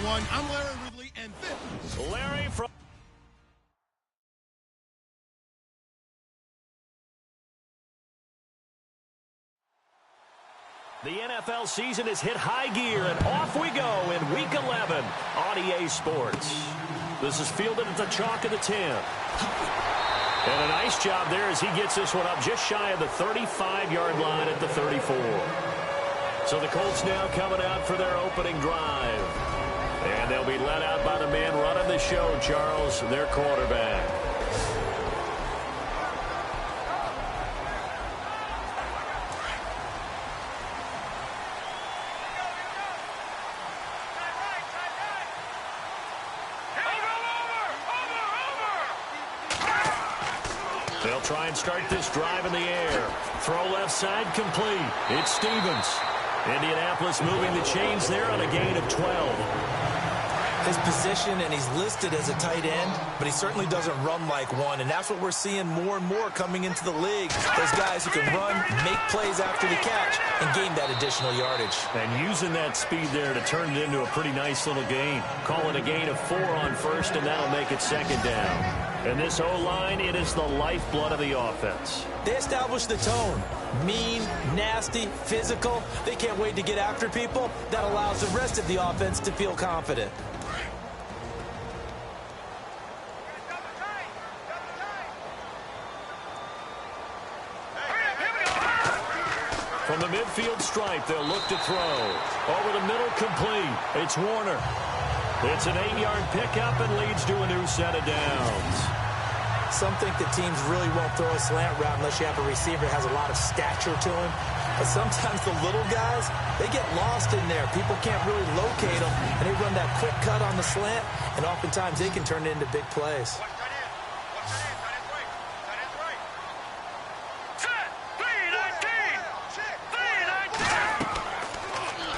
everyone. I'm Larry Ridley, and this... Larry from... The NFL season has hit high gear, and off we go in Week 11 on EA Sports. This is fielded at the chalk of the 10. And a nice job there as he gets this one up just shy of the 35-yard line at the 34. So the Colts now coming out for their opening drive. And they'll be led out by the man running the show, Charles, their quarterback. They'll try and start this drive in the air. Throw left side complete. It's Stevens. Indianapolis moving the chains there on a gain of 12. His position, and he's listed as a tight end, but he certainly doesn't run like one, and that's what we're seeing more and more coming into the league. Those guys who can run, make plays after the catch, and gain that additional yardage. And using that speed there to turn it into a pretty nice little gain. Call it a gain of 4 on first, and that'll make it second down. And this O-line, it is the lifeblood of the offense. They establish the tone. Mean, nasty, physical. They can't wait to get after people. That allows the rest of the offense to feel confident. From the midfield stripe, they'll look to throw. Over the middle, complete. It's Warner. It's an 8-yard pickup and leads to a new set of downs. Some think that teams really won't throw a slant route unless you have a receiver that has a lot of stature to him. But sometimes the little guys, they get lost in there. People can't really locate them, and they run that quick cut on the slant, and oftentimes they can turn it into big plays.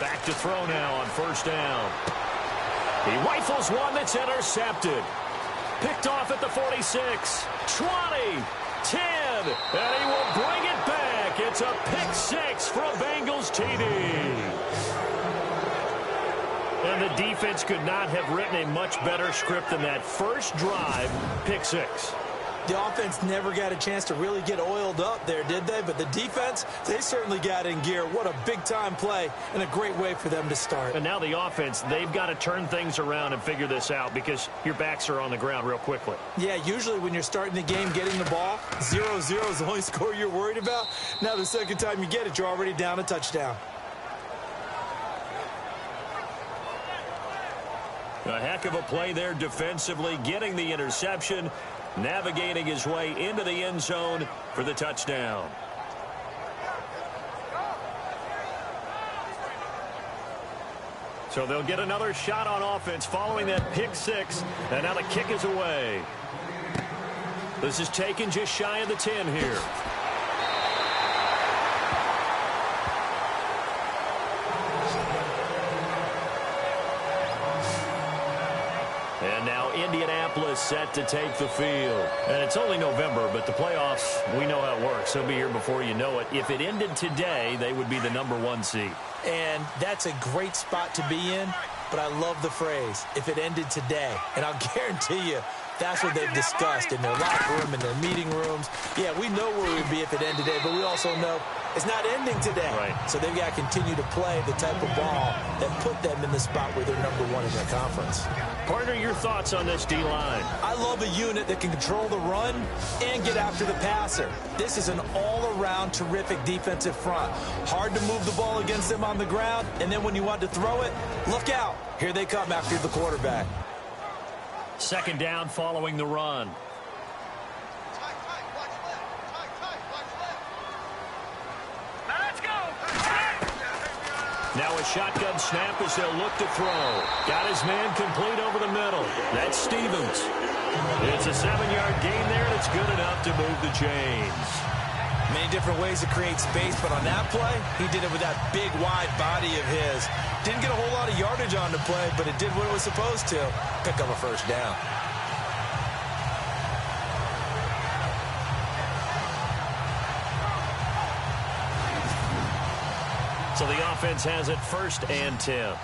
Back to throw now on first down. He rifles one that's intercepted. Picked off at the 46, 20, 10, and he will bring it back. It's a pick 6 for a Bengals TD. And the defense could not have written a much better script than that first drive, pick 6. The offense never got a chance to really get oiled up there, did they? But the defense, they certainly got in gear. What a big-time play and a great way for them to start. And now the offense, they've got to turn things around and figure this out because your backs are on the ground real quickly. Yeah, usually when you're starting the game getting the ball, 0-0 is the only score you're worried about. Now the second time you get it, you're already down a touchdown. A heck of a play there defensively, getting the interception, navigating his way into the end zone for the touchdown. So they'll get another shot on offense following that pick 6, and now the kick is away. This is taken just shy of the 10 here. And now Indianapolis set to take the field. And it's only November, but the playoffs, we know how it works. They'll be here before you know it. If it ended today, they would be the #1 seed. And that's a great spot to be in, but I love the phrase, if it ended today. And I'll guarantee you, that's what they've discussed in their locker room, in their meeting rooms. Yeah, we know where we'd be if it ended today, but we also know it's not ending today. Right. So they've got to continue to play the type of ball that put them in the spot where they're #1 in their conference. Partner, your thoughts on this D-line? I love a unit that can control the run and get after the passer. This is an all-around terrific defensive front. Hard to move the ball against them on the ground, and then when you want to throw it, look out. Here they come after the quarterback. Second down following the run. Now a shotgun snap as they'll look to throw. Got his man complete over the middle. That's Stevens. It's a 7-yard gain there, and it's good enough to move the chains. Many different ways to create space, but on that play, he did it with that big, wide body of his. Didn't get a whole lot of yardage on the play, but it did what it was supposed to. Pick up a first down. So the offense has it 1st and 10.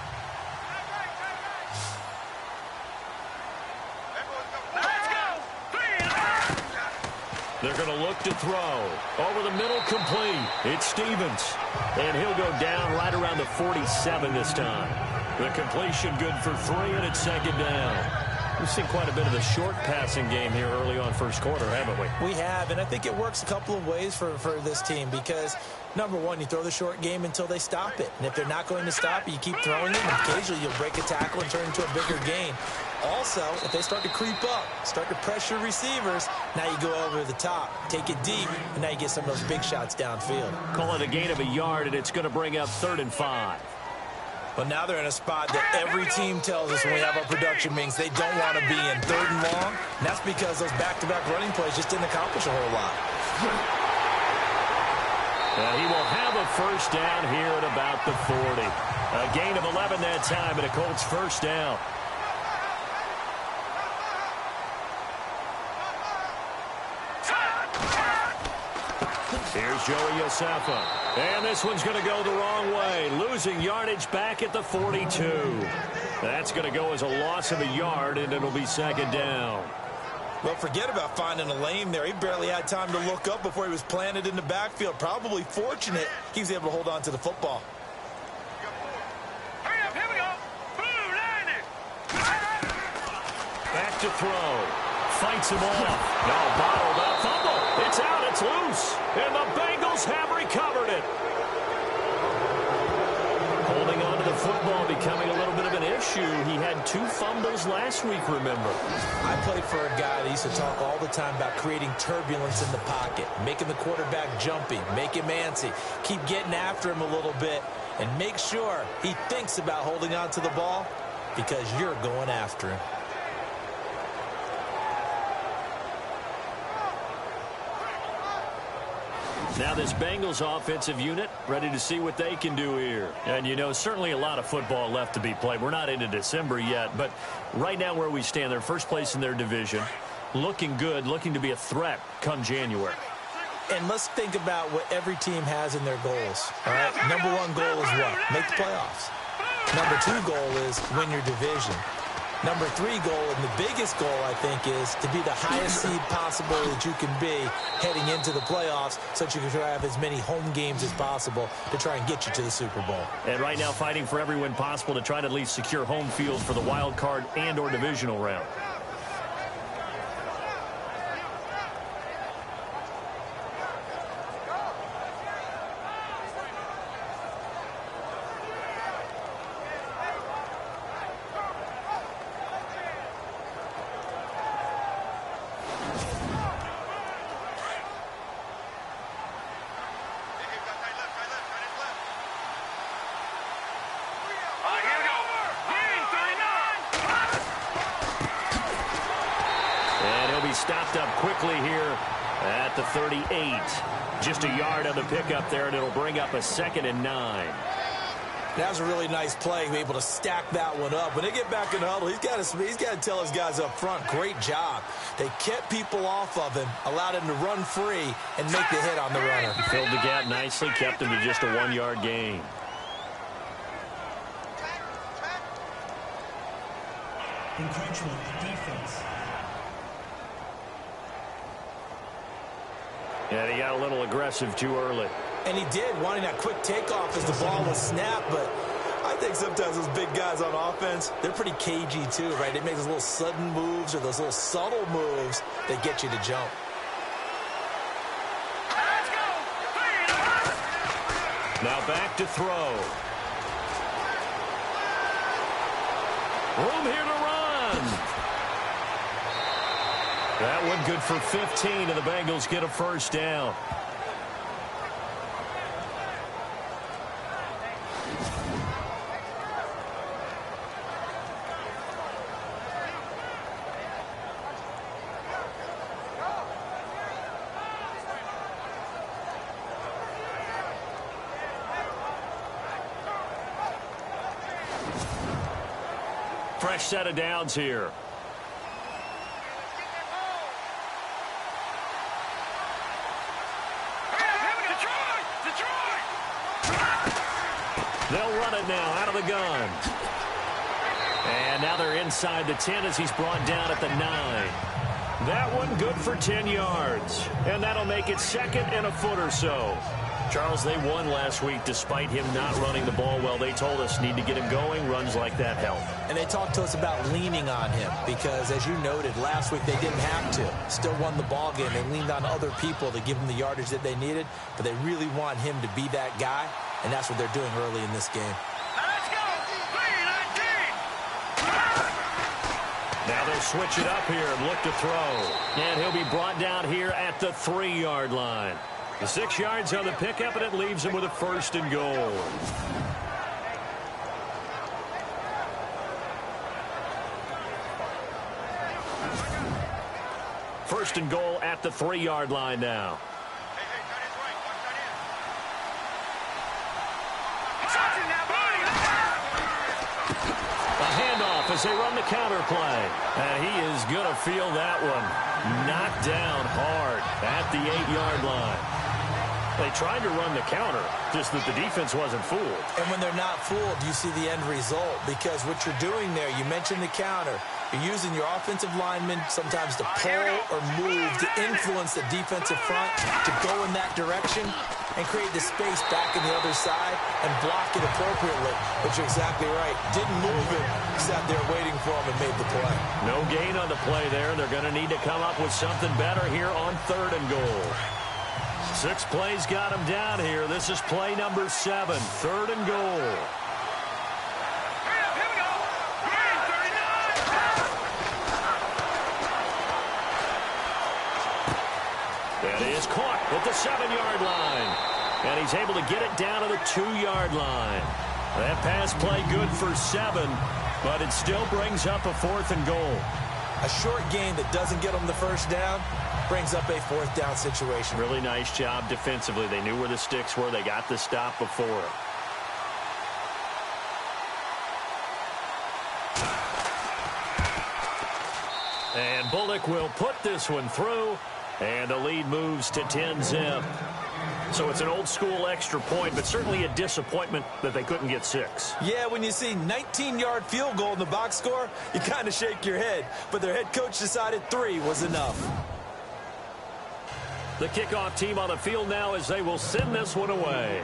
They're going to look to throw. Over the middle, complete. It's Stevens. And he'll go down right around the 47 this time. The completion good for 3, and it's second down. We've seen quite a bit of the short passing game here early on first quarter, haven't we? We have, and I think it works a couple of ways for this team because, number one, you throw the short game until they stop it. And if they're not going to stop it, you keep throwing it, and occasionally you'll break a tackle and turn into a bigger gain. Also, if they start to creep up, start to pressure receivers, now you go over the top, take it deep, and now you get some of those big shots downfield. Call it a gain of a yard, and it's going to bring up 3rd and 5. But now they're in a spot that every team tells us when we have our production meetings they don't want to be in 3rd and long. And that's because those back-to-back running plays just didn't accomplish a whole lot. And he will have a first down here at about the 40. A gain of 11 that time, and a Colts first down. Here's Joey Yosafa. And this one's going to go the wrong way. Losing yardage back at the 42. That's going to go as a loss of a yard, and it'll be second down. Well, forget about finding a lane there. He barely had time to look up before he was planted in the backfield. Probably fortunate he was able to hold on to the football. Hurry up, here we go. Blue line it. Back to throw. Fights him off. No, bottled up. Fumble. It's out. It's loose. And the Bengals have recovered it. Holding on to the football becoming a little bit of an issue. He had 2 fumbles last week, remember. I played for a guy that used to talk all the time about creating turbulence in the pocket, making the quarterback jumpy, make him antsy, keep getting after him a little bit, and make sure he thinks about holding on to the ball because you're going after him. Now this Bengals offensive unit ready to see what they can do here. And, you know, certainly a lot of football left to be played. We're not into December yet, but right now where we stand, they're first place in their division. Looking good, looking to be a threat come January. And let's think about what every team has in their goals. All right, number 1 goal is what? Make the playoffs. Number 2 goal is win your division. Number 3 goal, and the biggest goal, I think, is to be the highest seed possible that you can be heading into the playoffs so that you can try to have as many home games as possible to try and get you to the Super Bowl. And right now fighting for every win possible to try to at least secure home field for the wild card and or divisional round. Stopped up quickly here at the 38. Just a yard on the pickup there, and it'll bring up a 2nd and 9. That was a really nice play. He was able to stack that one up. When they get back in the huddle, he's got to tell his guys up front, great job. They kept people off of him, allowed him to run free, and make the hit on the runner. He filled the gap nicely, kept him to just a 1-yard gain. Encroachment defense. Yeah, he got a little aggressive too early. And he did, wanting that quick takeoff as the ball was snapped. But I think sometimes those big guys on offense, they're pretty cagey too, right? They make those little sudden moves or those little subtle moves that get you to jump. Now back to throw. Room here to run. That one good for 15, and the Bengals get a first down. Fresh set of downs here. They'll run it now out of the gun. And now they're inside the 10 as he's brought down at the 9. That one good for 10 yards. And that'll make it 2nd and a foot or so. Charles, they won last week despite him not running the ball well. They told us need to get him going. Runs like that help. And they talked to us about leaning on him because, as you noted, last week they didn't have to. Still won the ball game. They leaned on other people to give them the yardage that they needed, but they really want him to be that guy, and that's what they're doing early in this game. Let's go! 3-19! Now they'll switch it up here and look to throw. And he'll be brought down here at the 3-yard line. The 6 yards on the pickup, and it leaves him with a 1st and goal. First and goal at the 3-yard line now. A handoff as they run the counter play. And he is going to feel that one. Knocked down hard at the 8-yard line. They tried to run the counter, just that the defense wasn't fooled. And when they're not fooled, you see the end result, because what you're doing there, you mentioned the counter. You're using your offensive linemen sometimes to pull or move to influence the defensive front to go in that direction and create the space back in the other side and block it appropriately. But you're exactly right. Didn't move it. Sat there waiting for him and made the play. No gain on the play there. They're going to need to come up with something better here on 3rd and goal. 6 plays got him down here. This is play number 7, 3rd and goal. Here we go! 39! That is caught at the 7-yard line. And he's able to get it down to the 2-yard line. That pass play good for 7, but it still brings up a 4th and goal. A short gain that doesn't get them the first down brings up a 4th down situation. Really nice job defensively. They knew where the sticks were. They got the stop before. And Bullock will put this one through, and the lead moves to 10-zip. So it's an old-school extra point, but certainly a disappointment that they couldn't get 6. Yeah, when you see 19-yard field goal in the box score, you kind of shake your head. But their head coach decided 3 was enough. The kickoff team on the field now as they will send this one away.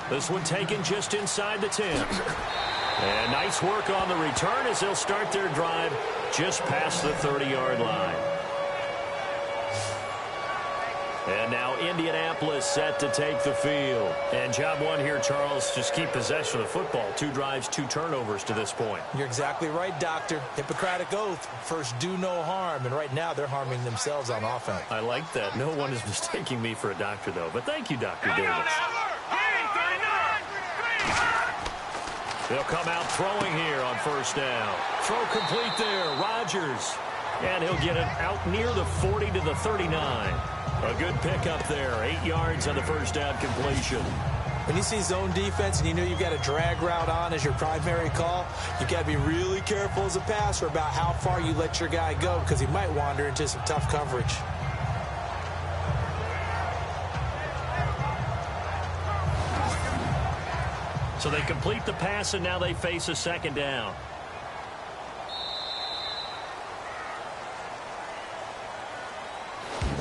This one taken just inside the 10. And nice work on the return as they'll start their drive just past the 30-yard line. And now Indianapolis set to take the field. And job one here, Charles, just keep possession of the football. 2 drives, 2 turnovers to this point. You're exactly right, Doctor. Hippocratic oath. First, do no harm. And right now, they're harming themselves on offense. I like that. No one is mistaking me for a doctor, though. But thank you, Dr. Here we go Davis. now! 39! They'll come out throwing here on 1st down. Throw complete there. Rodgers. And he'll get it out near the 40 to the 39. A good pickup there. 8 yards on the 1st down completion. When you see zone defense and you know you've got a drag route on as your primary call, you've got to be really careful as a passer about how far you let your guy go, because he might wander into some tough coverage. So they complete the pass, and now they face a 2nd down.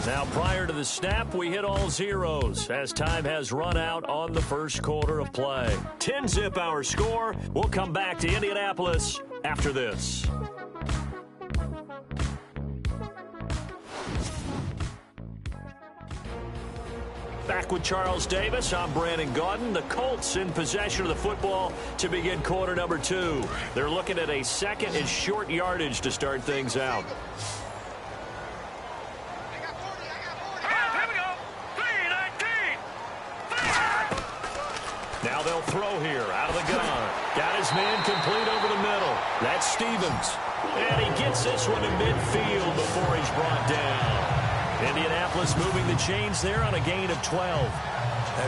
Now, prior to the snap, we hit all zeros as time has run out on the 1st quarter of play. 10-zip our score. We'll come back to Indianapolis after this. Back with Charles Davis. I'm Brandon Gaudin. The Colts in possession of the football to begin quarter number 2. They're looking at a 2nd and short yardage to start things out. Now they'll throw here out of the gun. Got his man complete over the middle. That's Stevens. And he gets this one in midfield before he's brought down. Indianapolis moving the chains there on a gain of 12.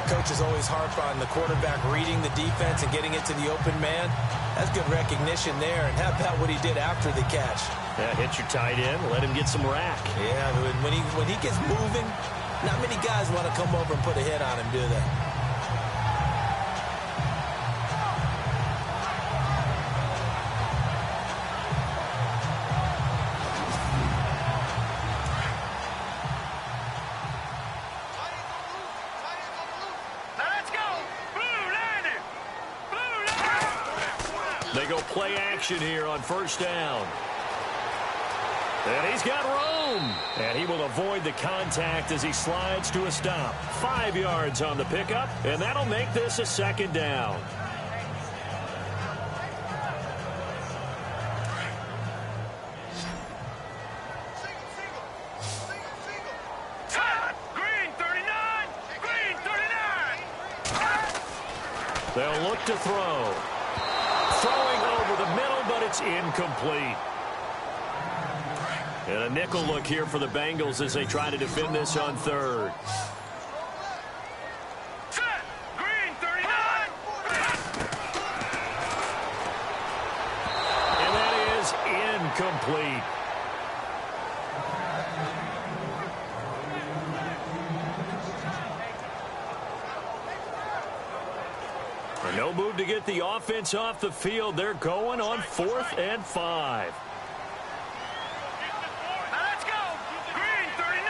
Coaches always harp on the quarterback reading the defense and getting it to the open man. That's good recognition there. And how about what he did after the catch? Yeah, hit your tight end, let him get some rack. Yeah, when he gets moving, not many guys want to come over and put a hit on him, do they? play action here on first down. And he's got room. And he will avoid the contact as he slides to a stop. 5 yards on the pickup, and that'll make this a second down. They'll look to throw. Throwing over the middle, but it's incomplete. And a nickel look here for the Bengals as they try to defend this on third. Green 39. And that is incomplete. And no move to get the offense off the field. They're going on 4th and 5. Let's go. Green 39.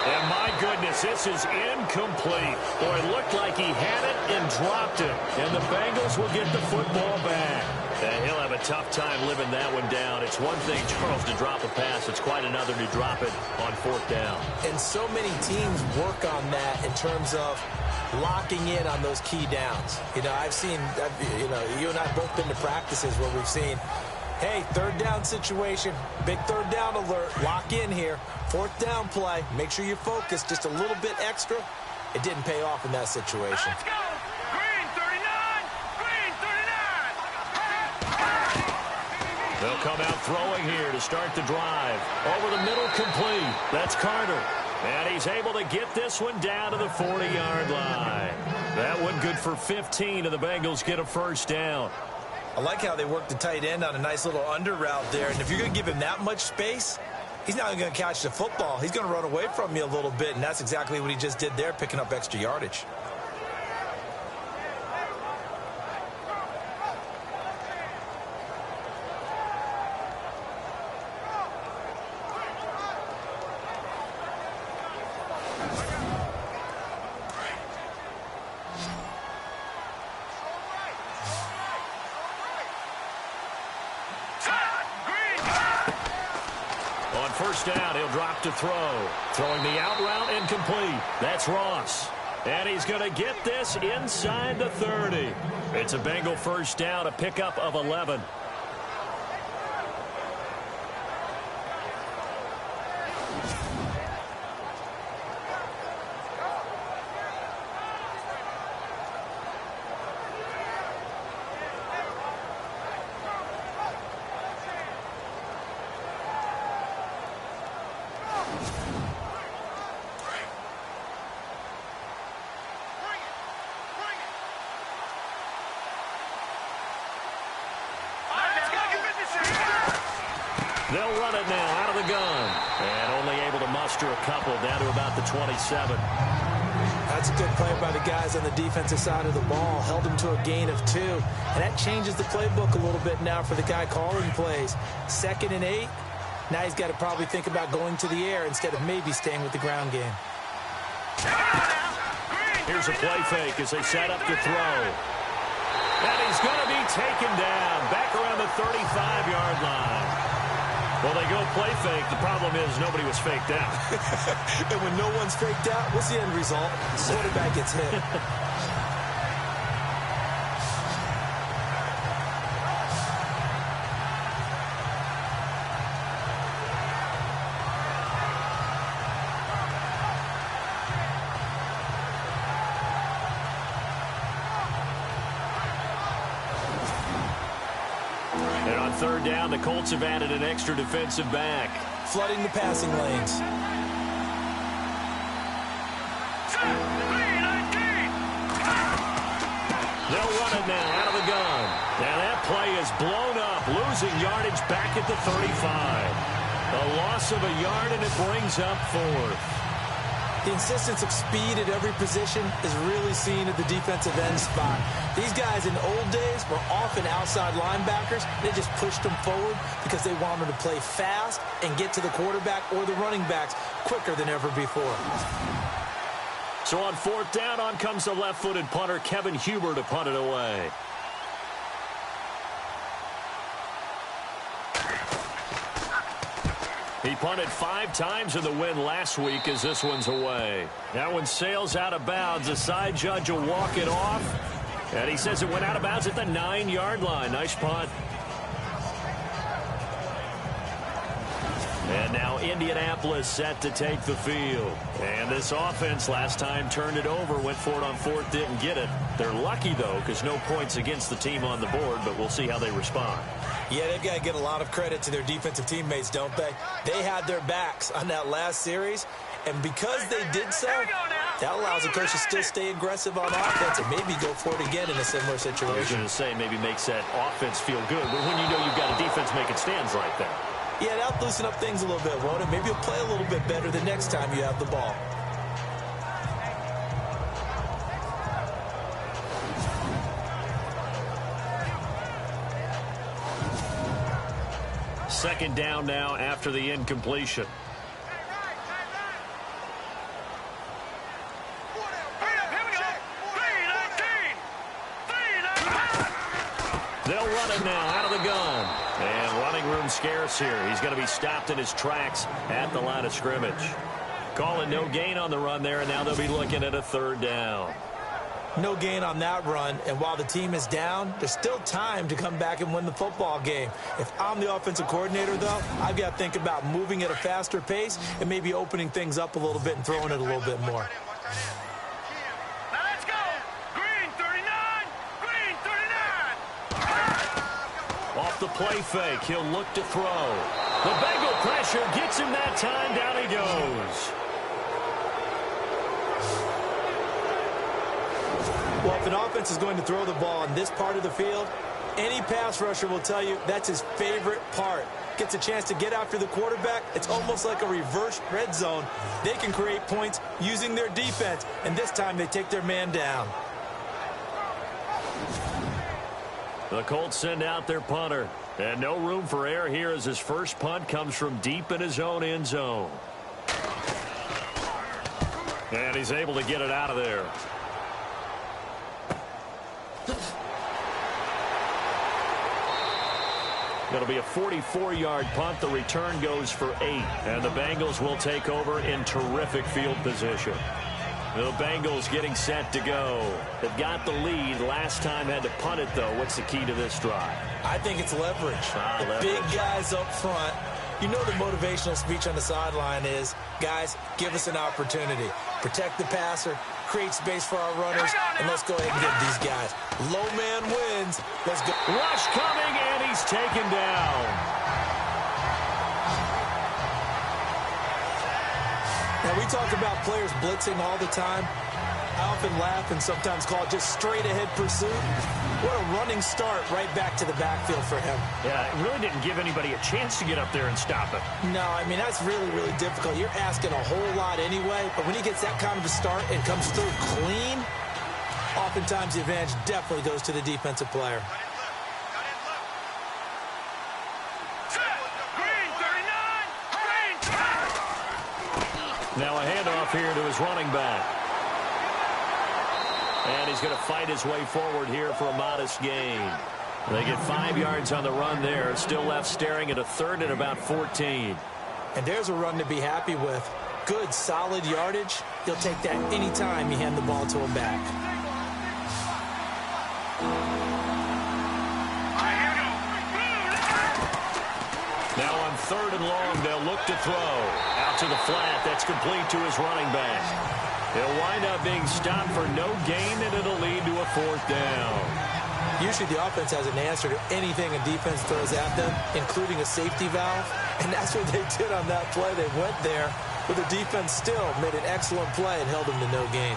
And my goodness, this is incomplete. Boy, it looked like he had it and dropped it. And the Bengals will get the football back. And he'll have a tough time living that one down. It's one thing, Charles, to drop a pass. It's quite another to drop it on 4th down. And so many teams work on that in terms of locking in on those key downs. You know, you and I have both been to practices where we've seen, hey, 3rd down situation, big 3rd down alert, lock in here, 4th down play, make sure you're focused just a little bit extra. It didn't pay off in that situation. Let's go. Green 39. Green 39. They'll come out throwing here to start the drive. Over the middle, complete. That's Carter. And he's able to get this one down to the 40-yard line. That one good for 15, and the Bengals get a first down. I like how they work the tight end on a nice little under route there. And if you're going to give him that much space, he's not going to catch the football. He's going to run away from you a little bit, and that's exactly what he just did there, picking up extra yardage. First down, he'll drop to throw. Throwing the out route, incomplete. That's Ross. And he's going to get this inside the 30. It's a Bengal first down, a pickup of 11. They'll run it now out of the gun. And only able to muster a couple down to about the 27. That's a good play by the guys on the defensive side of the ball. Held them to a gain of 2. And that changes the playbook a little bit now for the guy calling plays. 2nd and 8. Now he's got to probably think about going to the air instead of maybe staying with the ground game. Here's a play fake as they set up to throw. And he's going to be taken down back around the 35-yard line. Well, they go play fake. The problem is nobody was faked out. And when no one's faked out, what's the end result? The quarterback gets hit. And on 3rd down, the Colts have added an extra defensive back. Flooding the passing lanes. They'll run it now out of the gun. And that play is blown up, losing yardage back at the 35. A loss of a yard, and it brings up 4th. The insistence of speed at every position is really seen at the defensive end spot. These guys in old days were often outside linebackers. They just pushed them forward because they wanted to play fast and get to the quarterback or the running backs quicker than ever before. So on fourth down, on comes the left-footed punter, Kevin Huber, to punt it away. He punted 5 times in the win last week as this one's away. That one sails out of bounds. The side judge will walk it off. And he says it went out of bounds at the 9-yard line. Nice punt. And now Indianapolis set to take the field. And this offense last time turned it over, went for it on fourth, didn't get it. They're lucky, though, because no points against the team on the board, but we'll see how they respond. Yeah, they've got to get a lot of credit to their defensive teammates, don't they? They had their backs on that last series, and because they did so, that allows the coach to still stay aggressive on offense and maybe go for it again in a similar situation. I was going to say maybe makes that offense feel good, but when you know you've got a defense making stands like that. Yeah, that'll loosen up things a little bit, won't it? Maybe you'll play a little bit better the next time you have the ball. Second down now after the incompletion. They'll run it now out of the gun. And running room scarce here. He's going to be stopped in his tracks at the line of scrimmage. Calling no gain on the run there, and now they'll be looking at a third down. No gain on that run, and while the team is down, there's still time to come back and win the football game. If I'm the offensive coordinator, though, I've got to think about moving at a faster pace and maybe opening things up a little bit and throwing it a little bit more. Now let's go. Green 39. Green 39. Off the play fake, he'll look to throw. The Bengal pressure gets him that time. Down he goes. Well, if an offense is going to throw the ball in this part of the field, any pass rusher will tell you that's his favorite part. Gets a chance to get after the quarterback. It's almost like a reverse red zone. They can create points using their defense, and this time they take their man down. The Colts send out their punter. And no room for error here as his first punt comes from deep in his own end zone. And he's able to get it out of there. It'll be a 44-yard punt. The return goes for 8. And the Bengals will take over in terrific field position. The Bengals getting set to go. They've got the lead. Last time had to punt it, though. What's the key to this drive? I think it's leverage. Leverage. Big guys up front. You know the motivational speech on the sideline is, guys, give us an opportunity. Protect the passer, create space for our runners, and let's go ahead and get these guys. Low man wins. Let's go. Rush coming, and he's taken down. Now, we talk about players blitzing all the time. I often laugh and sometimes call it just straight-ahead pursuit. What a running start right back to the backfield for him. Yeah, it really didn't give anybody a chance to get up there and stop it. No, I mean, that's really, really difficult. You're asking a whole lot anyway, but when he gets that kind of a start and comes through clean, oftentimes the advantage definitely goes to the defensive player. Green 39. Green 10. Now a handoff here to his running back. And he's going to fight his way forward here for a modest gain. They get 5 yards on the run there. Still left staring at a third and about 14. And there's a run to be happy with. Good, solid yardage. He'll take that any time you hand the ball to him back. Now on third and long, they'll look to throw. Out to the flat. That's complete to his running back. He'll wind up being stopped for no gain, and it'll lead to a fourth down. Usually the offense has an answer to anything a defense throws at them, including a safety valve. And that's what they did on that play. They went there, but the defense still made an excellent play and held them to no gain.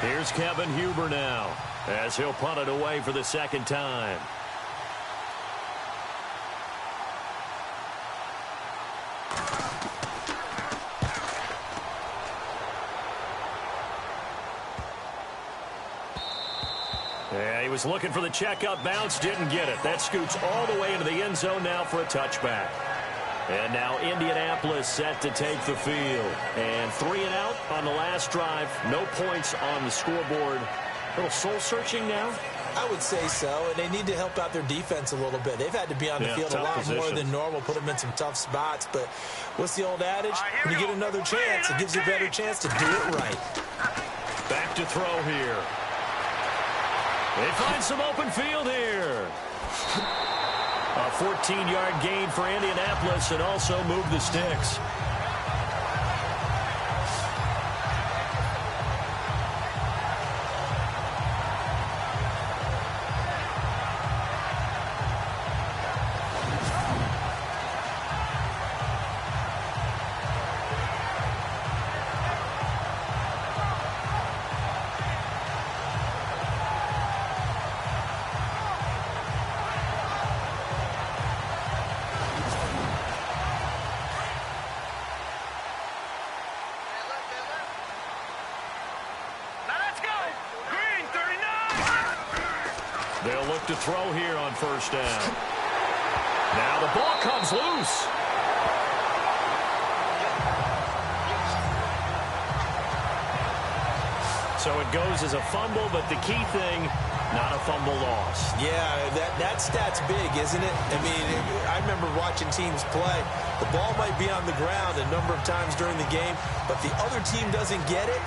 Here's Kevin Huber now, as he'll punt it away for the second time. Yeah, he was looking for the checkup bounce, didn't get it. That scoots all the way into the end zone now for a touchback. And now Indianapolis set to take the field. And 3 and out on the last drive. No points on the scoreboard. A little soul-searching now? I would say so, and they need to help out their defense a little bit. They've had to be on the field a lot more than normal, put them in some tough spots. But what's the old adage? When you get another chance, it gives you a better chance to do it right. Back to throw here. They find some open field here. A 14-yard gain for Indianapolis and also move the sticks. They'll look to throw here on first down. Now the ball comes loose. So it goes as a fumble, but the key thing, not a fumble loss. Yeah, that stat's big, isn't it? I mean, I remember watching teams play. The ball might be on the ground a number of times during the game, but the other team doesn't get it.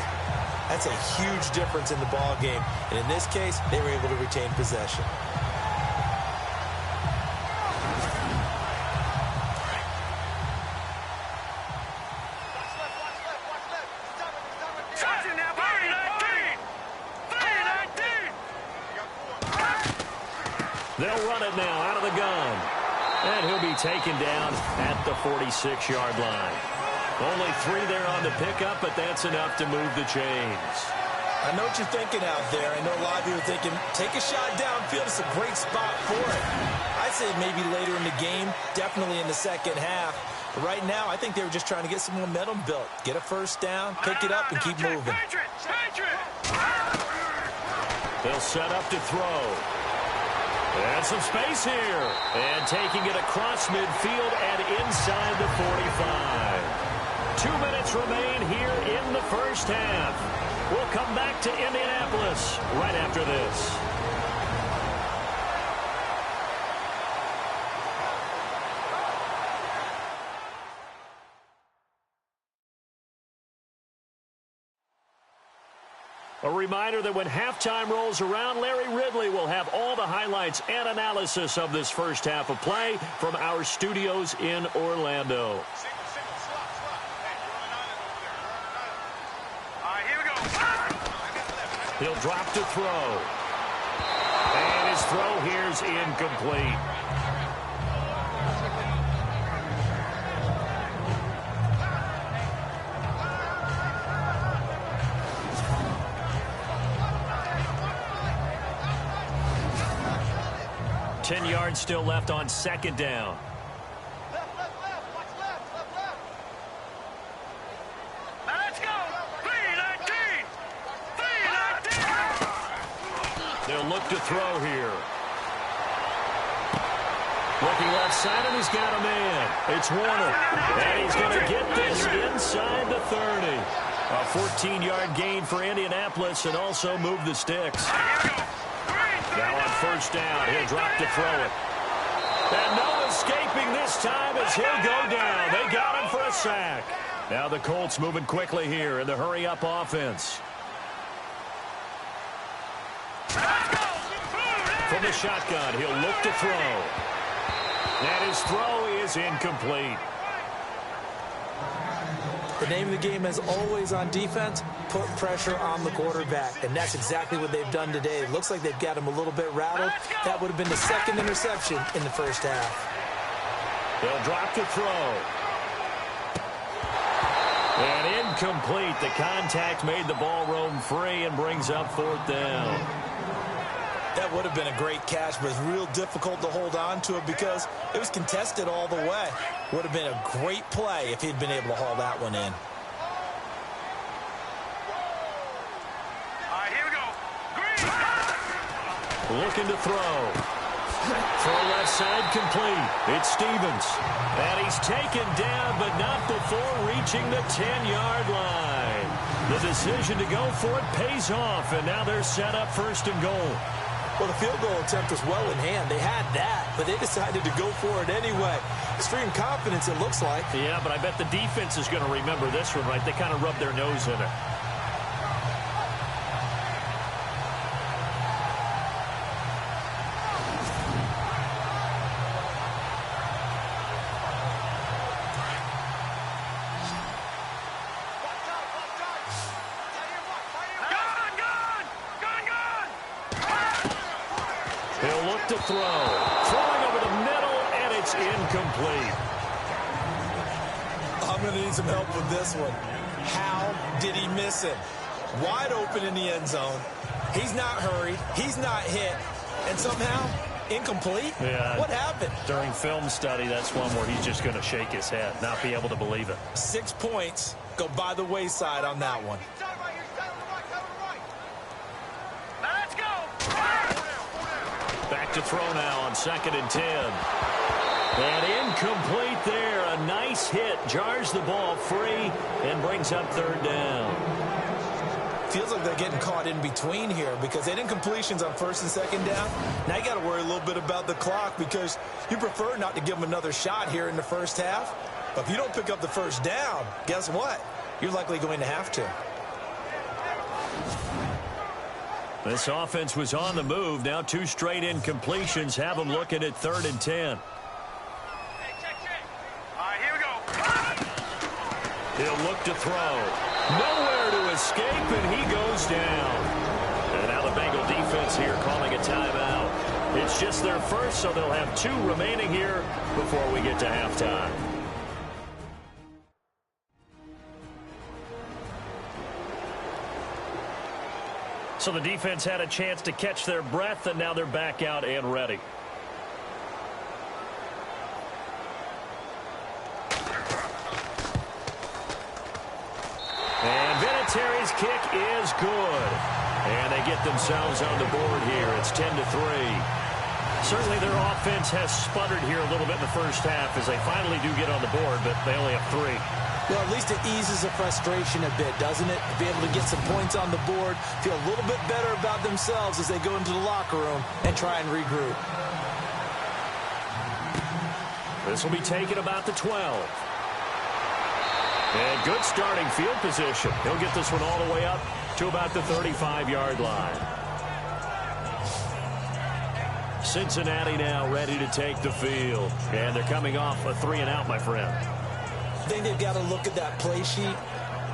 That's a huge difference in the ball game. And in this case, they were able to retain possession. They'll run it now out of the gun. And he'll be taken down at the 46-yard line. Only 3 there on the pickup, but that's enough to move the chains. I know what you're thinking out there. I know a lot of you are thinking, take a shot downfield. It's a great spot for it. I'd say maybe later in the game, definitely in the second half. But right now, I think they were just trying to get some momentum built. Get a first down, pick it up, and keep moving. They'll set up to throw. And some space here. And taking it across midfield and inside the 45. 2 minutes remain here in the first half. We'll come back to Indianapolis right after this. A reminder that when halftime rolls around, Larry Ridley will have all the highlights and analysis of this first half of play from our studios in Orlando. He'll drop to throw. And his throw here's incomplete. Ten yards still left on second down. They'll look to throw here. Looking left side, and he's got a man. It's Warner. And he's going to get this inside the 30. A 14-yard gain for Indianapolis and also move the sticks. Now on first down, he'll drop to throw it. And no escaping this time as he'll go down. They got him for a sack. Now the Colts moving quickly here in the hurry-up offense. From the shotgun, he'll look to throw. And his throw is incomplete. The name of the game is always on defense, put pressure on the quarterback. And that's exactly what they've done today. It looks like they've got him a little bit rattled. That would have been the second interception in the first half. They'll drop to throw. And incomplete. The contact made the ball roam free and brings up fourth down. That would have been a great catch, but it's real difficult to hold on to it because it was contested all the way. Would have been a great play if he'd been able to haul that one in. All right, here we go. Green. Looking to throw. Throw left side complete. It's Stevens. And he's taken down, but not before reaching the 10-yard line. The decision to go for it pays off, and now they're set up first and goal. Well, the field goal attempt was well in hand. They had that, but they decided to go for it anyway. Extreme confidence, it looks like. Yeah, but I bet the defense is going to remember this one, right? They kind of rubbed their nose in it. He'll look to throw. Throwing over the middle, and it's incomplete. I'm going to need some help with this one. How did he miss it? Wide open in the end zone. He's not hurried. He's not hit. And somehow, incomplete? Yeah. What happened? During film study, that's one where he's just going to shake his head, not be able to believe it. 6 points go by the wayside on that one. Let's go. Back to throw now on 2nd and 10. And incomplete there. A nice hit. Jars the ball free and brings up 3rd down. Feels like they're getting caught in between here because they didn't incompletions on 1st and 2nd down. Now you got to worry a little bit about the clock because you prefer not to give them another shot here in the first half. But if you don't pick up the 1st down, guess what? You're likely going to have to. This offense was on the move. Now 2 straight incompletions have them looking at 3rd and 10. Check. All right, here we go. He'll look to throw. Nowhere to escape, and he goes down. And now the Bengal defense here calling a timeout. It's just their first, so they'll have 2 remaining here before we get to halftime. So the defense had a chance to catch their breath, and now they're back out and ready. And Vinatieri's kick is good. And they get themselves on the board here. It's 10-3. Certainly their offense has sputtered here a little bit in the first half as they finally do get on the board, but they only have 3. Well, at least it eases the frustration a bit, doesn't it? Be able to get some points on the board, feel a little bit better about themselves as they go into the locker room and try and regroup. This will be taken about the 12. And good starting field position. He'll get this one all the way up to about the 35-yard line. Cincinnati now ready to take the field. And they're coming off a 3-and-out, my friend. I think they've got to look at that play sheet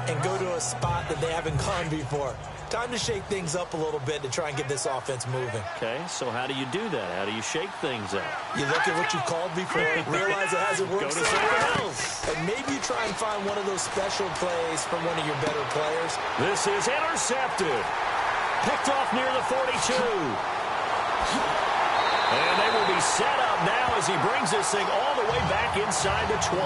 and go to a spot that they haven't gone before. Time to shake things up a little bit to try and get this offense moving. Okay, so how do you do that? How do you shake things up? You look at what you called before, realize it hasn't worked Go to somewhere something else. And maybe you try and find one of those special plays from one of your better players. This is intercepted. Picked off near the 42. And they will be set up now as he brings this thing all the way back inside the 20.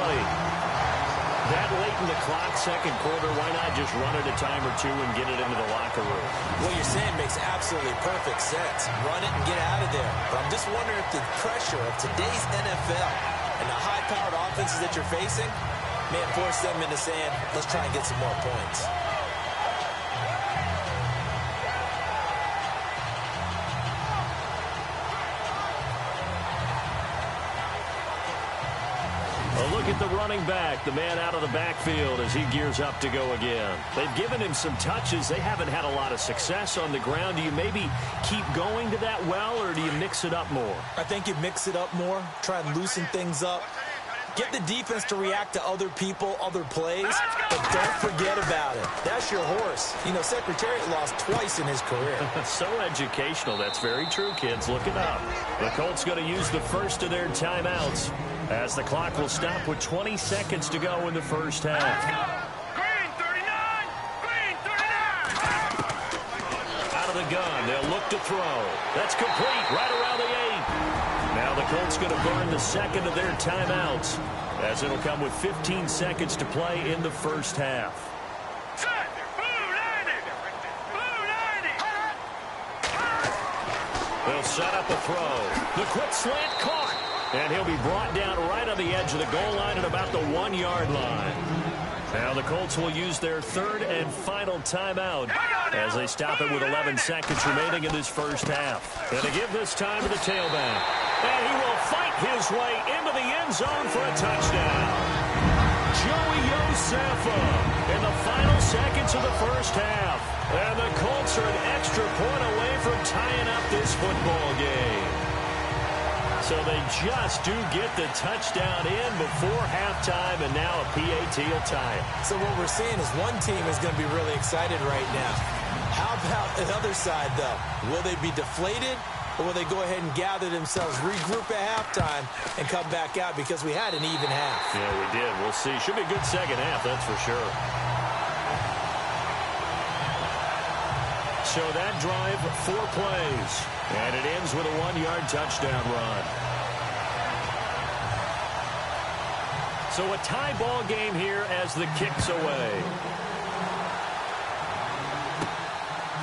That late in the clock, second quarter, why not just run it a time or 2 and get it into the locker room? What you're saying makes absolutely perfect sense. Run it and get out of there. But I'm just wondering if the pressure of today's NFL and the high-powered offenses that you're facing may force them into saying, let's try and get some more points. Look at the running back, the man out of the backfield as he gears up to go again. They've given him some touches. They haven't had a lot of success on the ground. Do you maybe keep going to that well, or do you mix it up more? I think you mix it up more, try and loosen things up. Get the defense to react to other people, other plays, but don't forget about it. That's your horse. You know, Secretariat lost twice in his career. So educational. That's very true, kids. Look it up. The Colts going to use the first of their timeouts as the clock will stop with 20 seconds to go in the first half. Green 39. Green 39. Out of the gun. They'll look to throw. That's complete right around the 8. Now the Colts going to burn the second of their timeouts as it'll come with 15 seconds to play in the first half. Set. Blue 90. Blue 90. They'll set up a throw. The quick slant caught. And he'll be brought down right on the edge of the goal line at about the 1-yard line. Now the Colts will use their third and final timeout as they stop it with 11 seconds remaining in this first half. And to give this time to the tailback. And he will fight his way into the end zone for a touchdown. Joey Josefa in the final seconds of the first half. And the Colts are an extra point away from tying up this football game. So they just do get the touchdown in before halftime, and now a PAT will tie it. So what we're seeing is one team is going to be really excited right now. How about the other side, though? Will they be deflated, or will they go ahead and gather themselves, regroup at halftime, and come back out because we had an even half? Yeah, we did. We'll see. Should be a good second half, that's for sure. So that drive, 4 plays. And it ends with a 1-yard touchdown run. So a tie ball game here as the kick's away.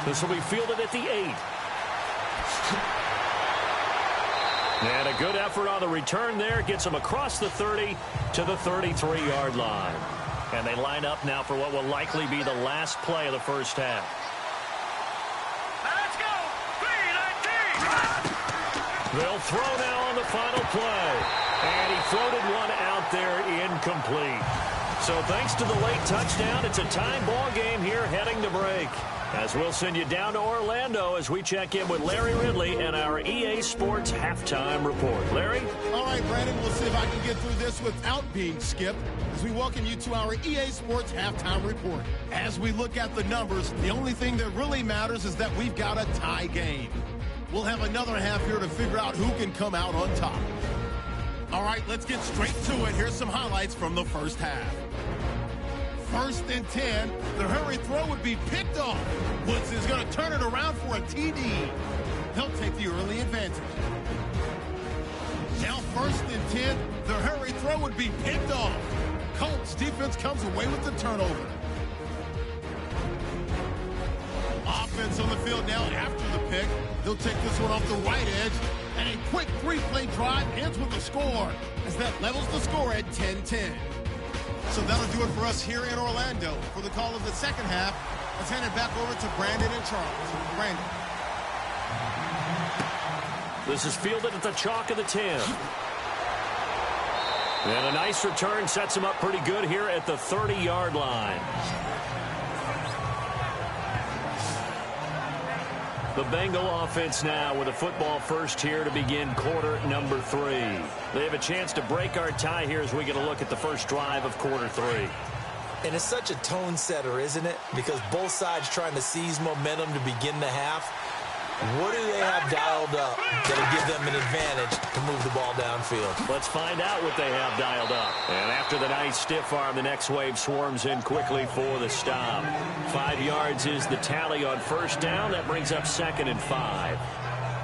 This will be fielded at the 8. And a good effort on the return there. Gets them across the 30 to the 33-yard line. And they line up now for what will likely be the last play of the first half. They'll throw now on the final play. And he floated one out there incomplete. So thanks to the late touchdown, it's a tie ball game here heading to break. As we'll send you down to Orlando as we check in with Larry Ridley and our EA Sports Halftime Report. Larry? All right, Brandon, we'll see if I can get through this without being skipped as we welcome you to our EA Sports Halftime Report. As we look at the numbers, the only thing that really matters is that we've got a tie game. We'll have another half here to figure out who can come out on top. All right, let's get straight to it. Here's some highlights from the first half. 1st and 10. The hurry throw would be picked off. Woods is going to turn it around for a TD. He'll take the early advantage. Now 1st and 10. The hurry throw would be picked off. Colts defense comes away with the turnover. Offense on the field now after the pick. He'll take this one off the right edge. And a quick 3-play drive ends with a score as that levels the score at 10-10. So that'll do it for us here in Orlando. For the call of the second half, let's hand it back over to Brandon and Charles. Brandon. This is fielded at the chalk of the 10. And a nice return sets him up pretty good here at the 30-yard line. The Bengal offense now with a football first here to begin quarter number 3. They have a chance to break our tie here as we get a look at the first drive of quarter 3. And it's such a tone setter, isn't it? Because both sides trying to seize momentum to begin the half. What do they have dialed up that'll give them an advantage to move the ball downfield? Let's find out what they have dialed up. And after the nice stiff arm, the next wave swarms in quickly for the stop. 5 yards is the tally on first down. That brings up 2nd and 5.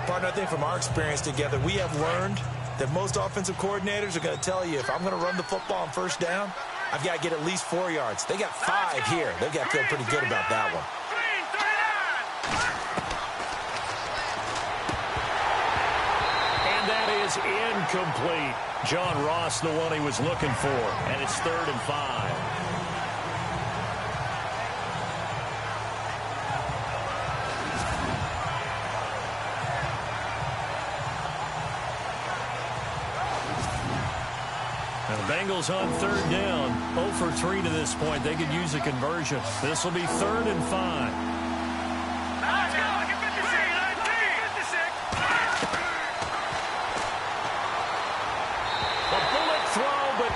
Partner, I think from our experience together, we have learned that most offensive coordinators are going to tell you, if I'm going to run the football on first down, I've got to get at least 4 yards. They got 5 here. They've got to feel pretty good about that one. Is incomplete. John Ross, the one he was looking for, and it's 3rd and 5. Now the Bengals on 3rd down, 0 for 3 to this point. They could use a conversion. This will be 3rd and 5.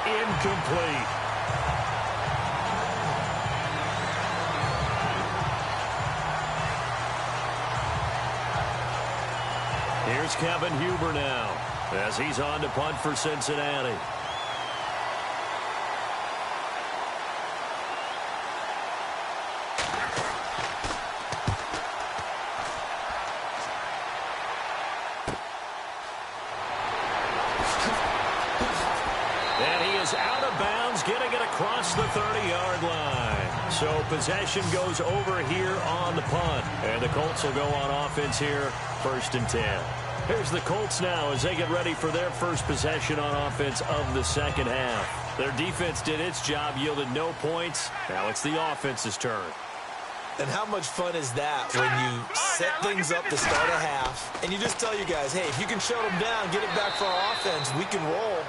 Incomplete. Here's Kevin Huber now as he's on to punt for Cincinnati. Out of bounds, getting it across the 30-yard line. So possession goes over here on the punt. And the Colts will go on offense here, 1st and 10. Here's the Colts now as they get ready for their first possession on offense of the second half. Their defense did its job, yielded no points. Now it's the offense's turn. And how much fun is that when you set things up to start a half, and you just tell you guys, hey, if you can shut them down, get it back for our offense, we can roll.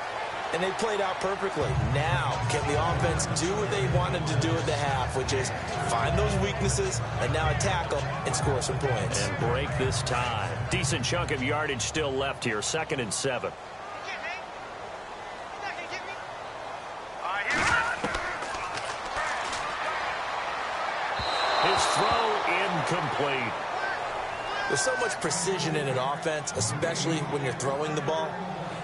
And they played out perfectly. Now, can the offense do what they wanted to do at the half, which is find those weaknesses and now attack them and score some points. And break this tie. Decent chunk of yardage still left here, 2nd and 7. His throw incomplete. There's so much precision in an offense, especially when you're throwing the ball.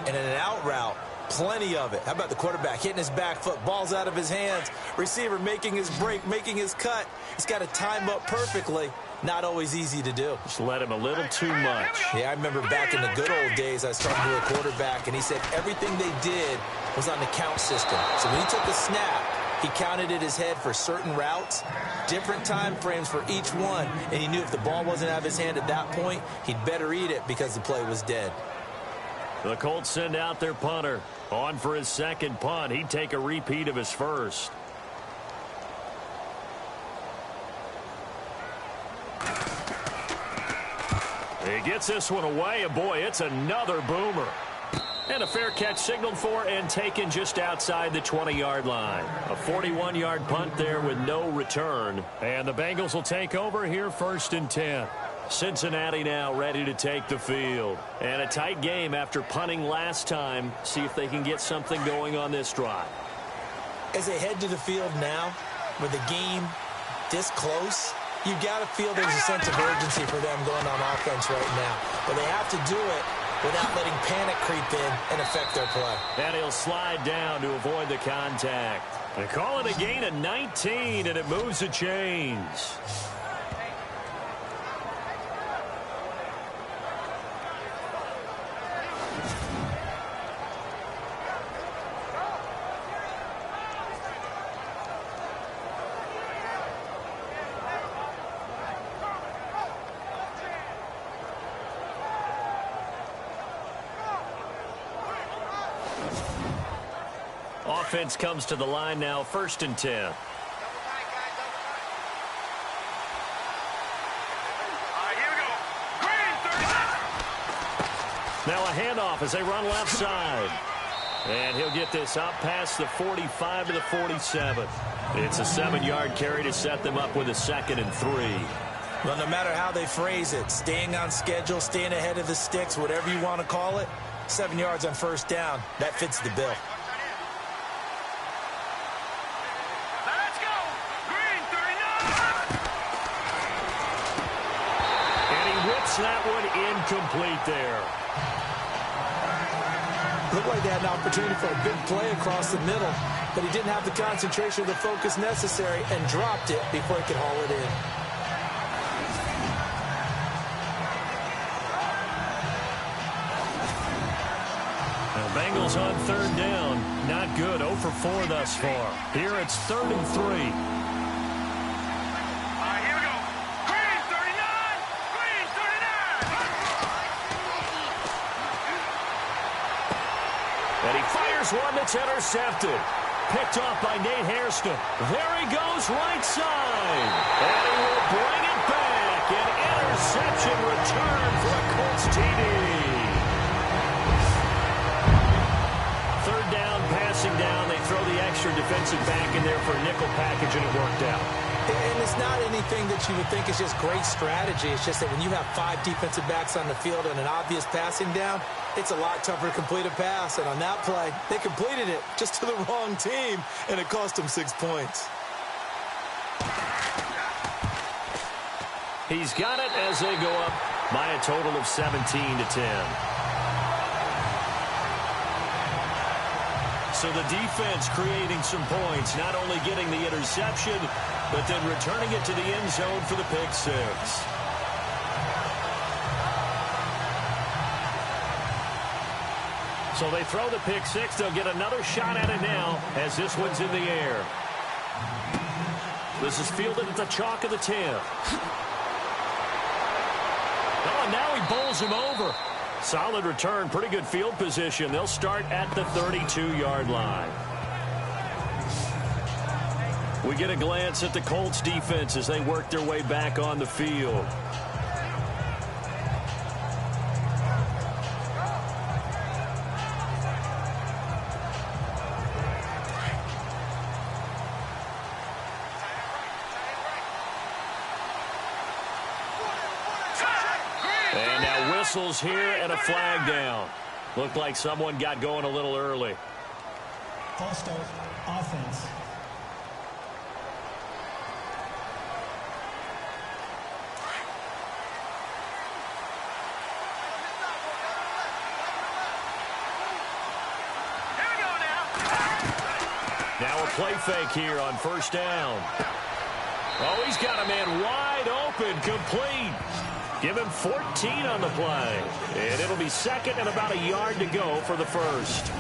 And in an out route, plenty of it. How about the quarterback hitting his back foot, ball's out of his hands, receiver making his break, making his cut. He's got to time up perfectly. Not always easy to do. Just let him a little too much. Yeah, I remember back in the good old days, I was talking to a quarterback, and he said everything they did was on the count system. So when he took the snap, he counted in his head for certain routes, different time frames for each one, and he knew if the ball wasn't out of his hand at that point, he'd better eat it because the play was dead. The Colts send out their punter. On for his second punt. He'd take a repeat of his first. He gets this one away, and boy, it's another boomer. And a fair catch signaled for and taken just outside the 20-yard line. A 41-yard punt there with no return. And the Bengals will take over here, 1st and 10. Cincinnati now ready to take the field. And a tight game after punting last time. See if they can get something going on this drive. As they head to the field now, with the game this close, you've got to feel there's a sense of urgency for them going on offense right now. But they have to do it without letting panic creep in and affect their play. And he'll slide down to avoid the contact. They call it a gain of 19, and it moves the chains. Offense comes to the line now, 1st and 10. Now a handoff as they run left side. And he'll get this up past the 45 to the 47. It's a 7-yard carry to set them up with a 2nd and 3. Well, no matter how they phrase it, staying on schedule, staying ahead of the sticks, whatever you want to call it, 7 yards on 1st down, that fits the bill. Let's go! Green 39! And he whips that one incomplete there. Looked like they had an opportunity for a big play across the middle, but he didn't have the concentration or the focus necessary and dropped it before he could haul it in. The Bengals on 3rd down. Not good. 0 for 4 thus far. Here it's 3rd and 3. All right, here we go. Green 39! Green 39! And he fires one that's intercepted. Picked off by Nate Hairston. There he goes, right side. And he will bring it back. An interception return for a Colts TD. 3rd down, passing down. They throw the extra defensive back in there for a nickel package, and it worked out. And it's not anything that you would think is just great strategy. It's just that when you have 5 defensive backs on the field and an obvious passing down, it's a lot tougher to complete a pass. And on that play, they completed it just to the wrong team, and it cost them 6 points. He's got it as they go up by a total of 17 to 10. So the defense creating some points, not only getting the interception, but then returning it to the end zone for the pick 6. So they throw the pick 6. They'll get another shot at it now as this one's in the air. This is fielded at the chalk of the 10. Oh, and now he bowls him over. Solid return, pretty good field position. They'll start at the 32-yard line. We get a glance at the Colts defense as they work their way back on the field. And now whistles here and a flag down. Looked like someone got going a little early. False start, offense. Now a play fake here on first down. Oh, he's got a man wide open, complete. Give him 14 on the play. And it'll be second and about a yard to go for the first.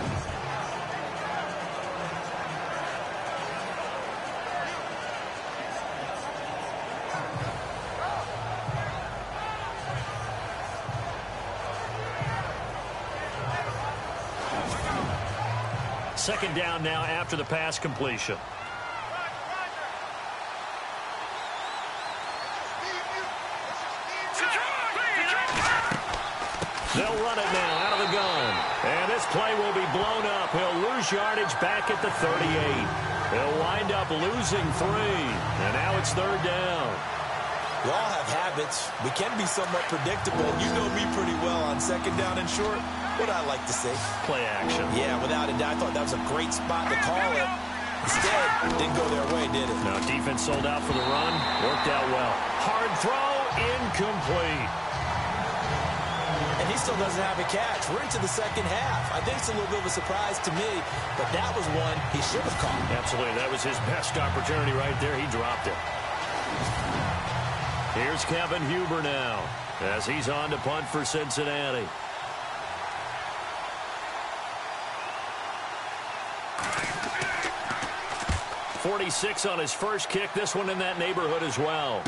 Second down now after the pass completion. They'll run it now out of the gun. And this play will be blown up. He'll lose yardage back at the 38. He'll wind up losing 3. And now it's third down. We all have habits. We can be somewhat predictable. You know me pretty well on second down and short. What I like to say. Play action. Yeah, without a doubt. I thought that was a great spot to call it. Instead, didn't go their way, did it? No, defense sold out for the run. Worked out well. Hard throw, incomplete. And he still doesn't have a catch. We're into the second half. I think it's a little bit of a surprise to me, but that was one he should have caught. Absolutely. That was his best opportunity right there. He dropped it. Here's Kevin Huber now as he's on to punt for Cincinnati. .46 on his first kick. This one in that neighborhood as well.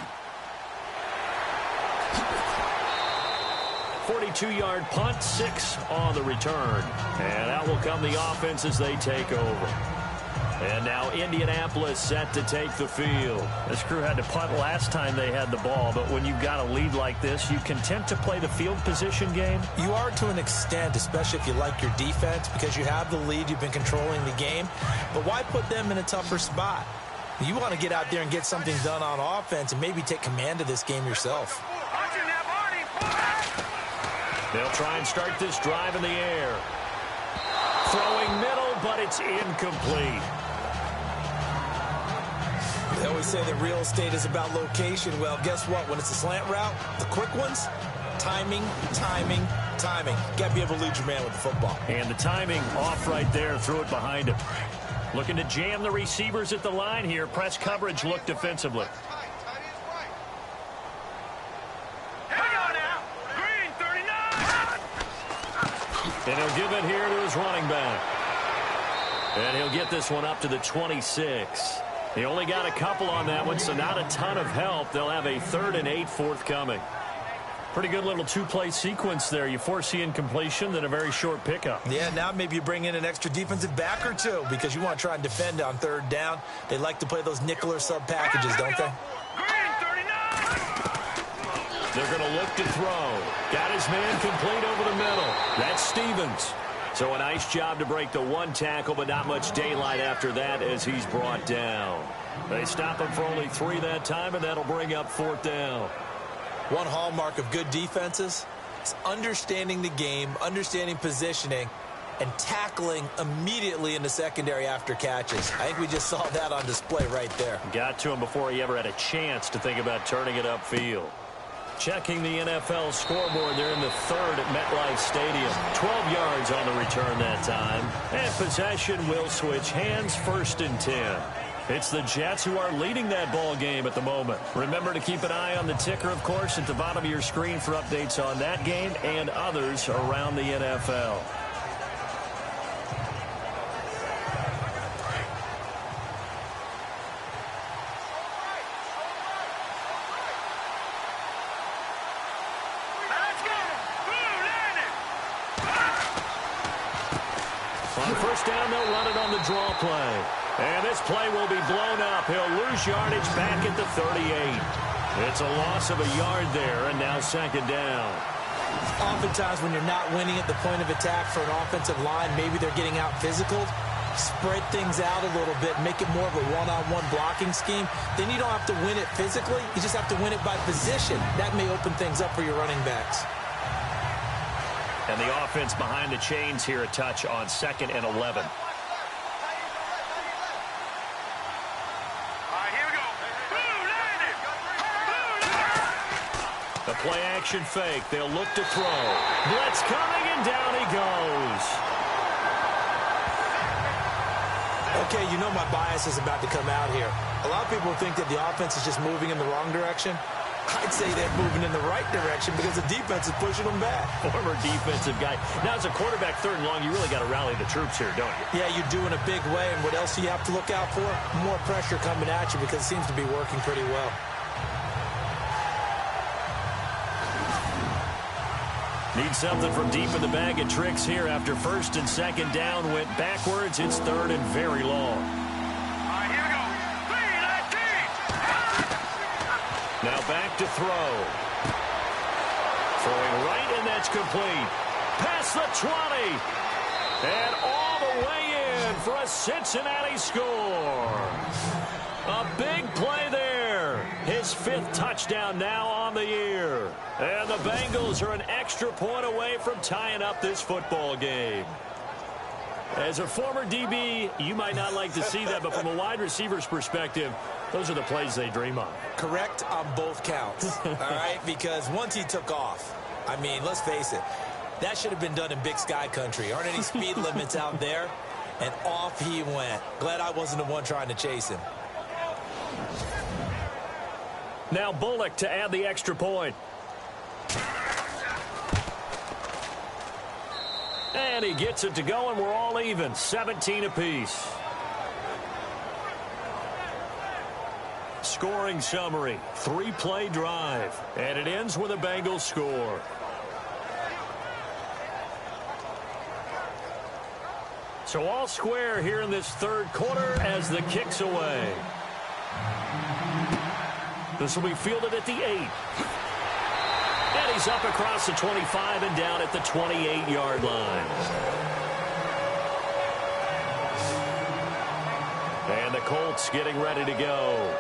42-yard punt, 6 on the return. And out will come the offense as they take over. And now Indianapolis set to take the field. This crew had to punt last time they had the ball, but when you've got a lead like this, you content to play the field position game? You are to an extent, especially if you like your defense, because you have the lead, you've been controlling the game. But why put them in a tougher spot? You want to get out there and get something done on offense and maybe take command of this game yourself. They'll try and start this drive in the air. Throwing middle, but it's incomplete. They always say that real estate is about location. Well, guess what? When it's a slant route, the quick ones, timing, timing, timing. Got to be able to lead your man with the football. And the timing off right there. Threw it behind him. Looking to jam the receivers at the line here. Press coverage look defensively. And he'll give it here to his running back. And he'll get this one up to the 26. He only got a couple on that one, so not a ton of help. They'll have a 3rd and 8 forthcoming. Pretty good little two-play sequence there. You foresee incompletion, then a very short pickup. Yeah, now maybe you bring in an extra defensive back or two because you want to try and defend on 3rd down. They like to play those nickel or sub packages, don't they? They're going to look to throw. Got his man complete over the middle. That's Stevens. So a nice job to break the 1 tackle, but not much daylight after that as he's brought down. They stop him for only 3 that time, and that'll bring up 4th down. One hallmark of good defenses is understanding the game, understanding positioning, and tackling immediately in the secondary after catches. I think we just saw that on display right there. Got to him before he ever had a chance to think about turning it upfield. Checking the NFL scoreboard, they're in the 3rd at MetLife Stadium. 12 yards on the return that time. And possession will switch hands, 1st and 10. It's the Jets who are leading that ball game at the moment. Remember to keep an eye on the ticker, of course, at the bottom of your screen for updates on that game and others around the NFL. On first down, they'll run it on the draw play. And this play will be blown up. He'll lose yardage back at the 38. It's a loss of a yard there, and now second down. Oftentimes when you're not winning at the point of attack for an offensive line, maybe they're getting out physical, spread things out a little bit, make it more of a one-on-one blocking scheme. Then you don't have to win it physically. You just have to win it by position. That may open things up for your running backs. And the offense behind the chains here a touch on 2nd and 11. The play-action fake. They'll look to throw. Blitz coming, and down he goes. Okay, you know my bias is about to come out here. A lot of people think that the offense is just moving in the wrong direction. I'd say they're moving in the right direction because the defense is pushing them back. Former defensive guy. Now, as a quarterback, 3rd and long, you really got to rally the troops here, don't you? Yeah, you do in a big way. And what else do you have to look out for? More pressure coming at you because it seems to be working pretty well. Need something from deep in the bag of tricks here after 1st and 2nd down went backwards. It's 3rd and very long. All right, here we go. 3-19. Now back to throw. Throwing right, and that's complete. Past the 20. And all the way in for a Cincinnati score. A big play there. His 5th touchdown now on the year. And the Bengals are an extra point away from tying up this football game. As a former DB, you might not like to see that, but from a wide receiver's perspective, those are the plays they dream of. Correct on both counts, all right? Because once he took off, I mean, let's face it, that should have been done in Big Sky country. Aren't any speed limits out there? And off he went. Glad I wasn't the one trying to chase him. Now Bullock to add the extra point. And he gets it to go, and we're all even. 17 apiece. Scoring summary. 3-play drive. And it ends with a Bengals score. So all square here in this 3rd quarter as the kick's away. This will be fielded at the 8. And he's up across the 25 and down at the 28-yard line. And the Colts getting ready to go.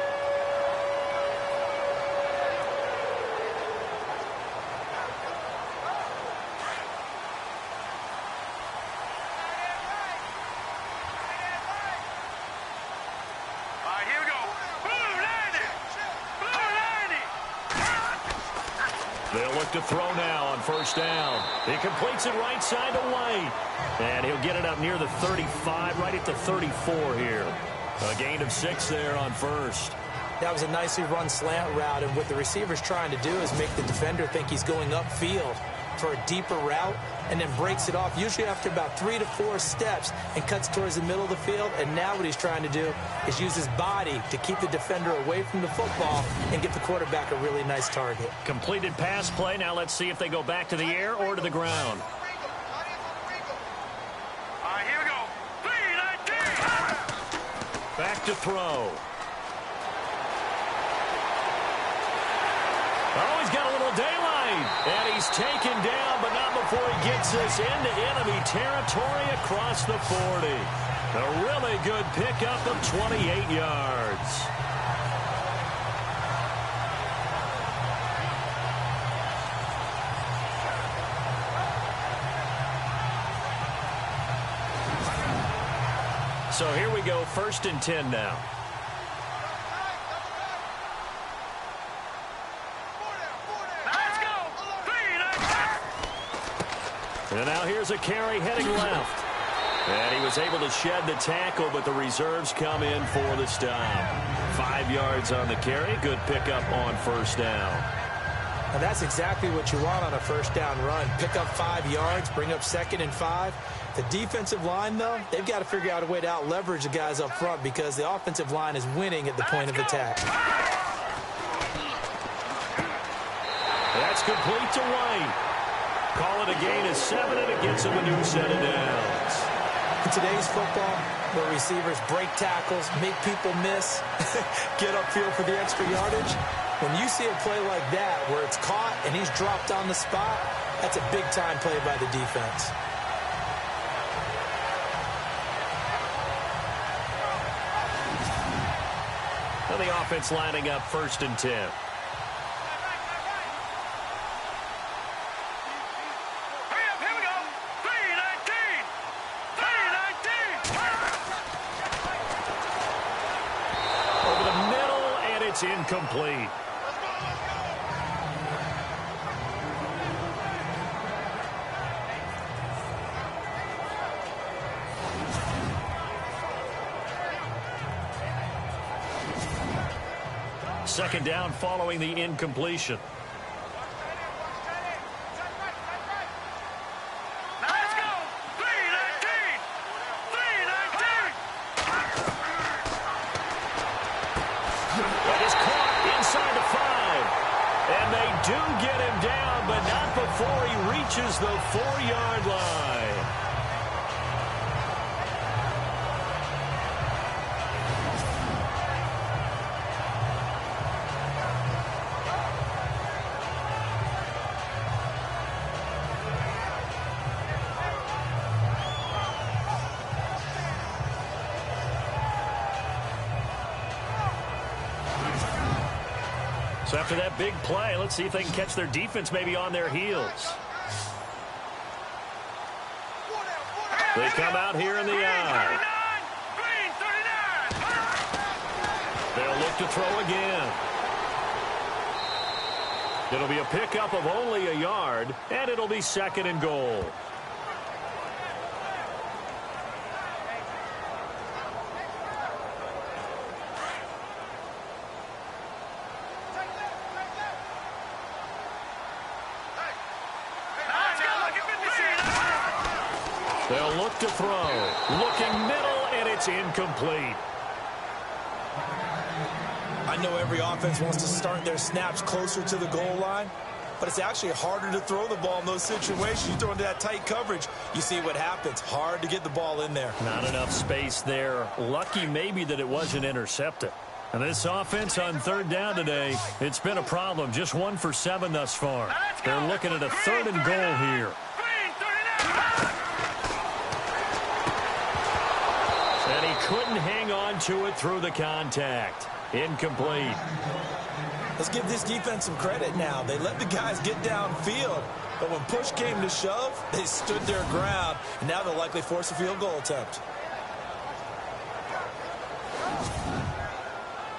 They'll look to throw now on 1st down. He completes it right side to White. And he'll get it up near the 35, right at the 34 here. A gain of 6 there on 1st. That was a nicely run slant route, and what the receiver's trying to do is make the defender think he's going upfield for a deeper route and then breaks it off, usually after about 3 to 4 steps, and cuts towards the middle of the field. And now what he's trying to do is use his body to keep the defender away from the football and get the quarterback a really nice target. Completed pass play. Now let's see if they go back to the air or to the ground. All right, here we go. 3-19. Back to throw. Oh, he's got a little daylight. And he's taken down, but not before he gets this into enemy territory across the 40. A really good pickup of 28 yards. So here we go, 1st and 10 now. And now here's a carry heading left. And he was able to shed the tackle, but the reserves come in for the stop. 5 yards on the carry. Good pickup on 1st down. And that's exactly what you want on a 1st down run. Pick up 5 yards, bring up 2nd and 5. The defensive line, though, they've got to figure out a way to out-leverage the guys up front because the offensive line is winning at the point of attack. That's complete to White. Call it a gain of 7, and it gets him a new set of downs. In today's football, where receivers break tackles, make people miss, get upfield for the extra yardage, when you see a play like that where it's caught and he's dropped on the spot, that's a big-time play by the defense. Now the offense lining up 1st and 10. It's incomplete. Second down following the incompletion. Do get him down, but not before he reaches the 4-yard line. So after that big play, let's see if they can catch their defense maybe on their heels. They come out here in the eye. They'll look to throw again. It'll be a pickup of only a yard, and it'll be 2nd and goal. They'll look to throw. Looking middle, and it's incomplete. I know every offense wants to start their snaps closer to the goal line, but it's actually harder to throw the ball in those situations. You throw into that tight coverage, you see what happens. Hard to get the ball in there. Not enough space there. Lucky maybe that it wasn't intercepted. And this offense on 3rd down today, it's been a problem. Just 1 for 7 thus far. They're looking at a 3rd and goal here. And he couldn't hang on to it through the contact. Incomplete. Let's give this defense some credit now. They let the guys get downfield, but when push came to shove, they stood their ground, and now they'll likely force a field goal attempt.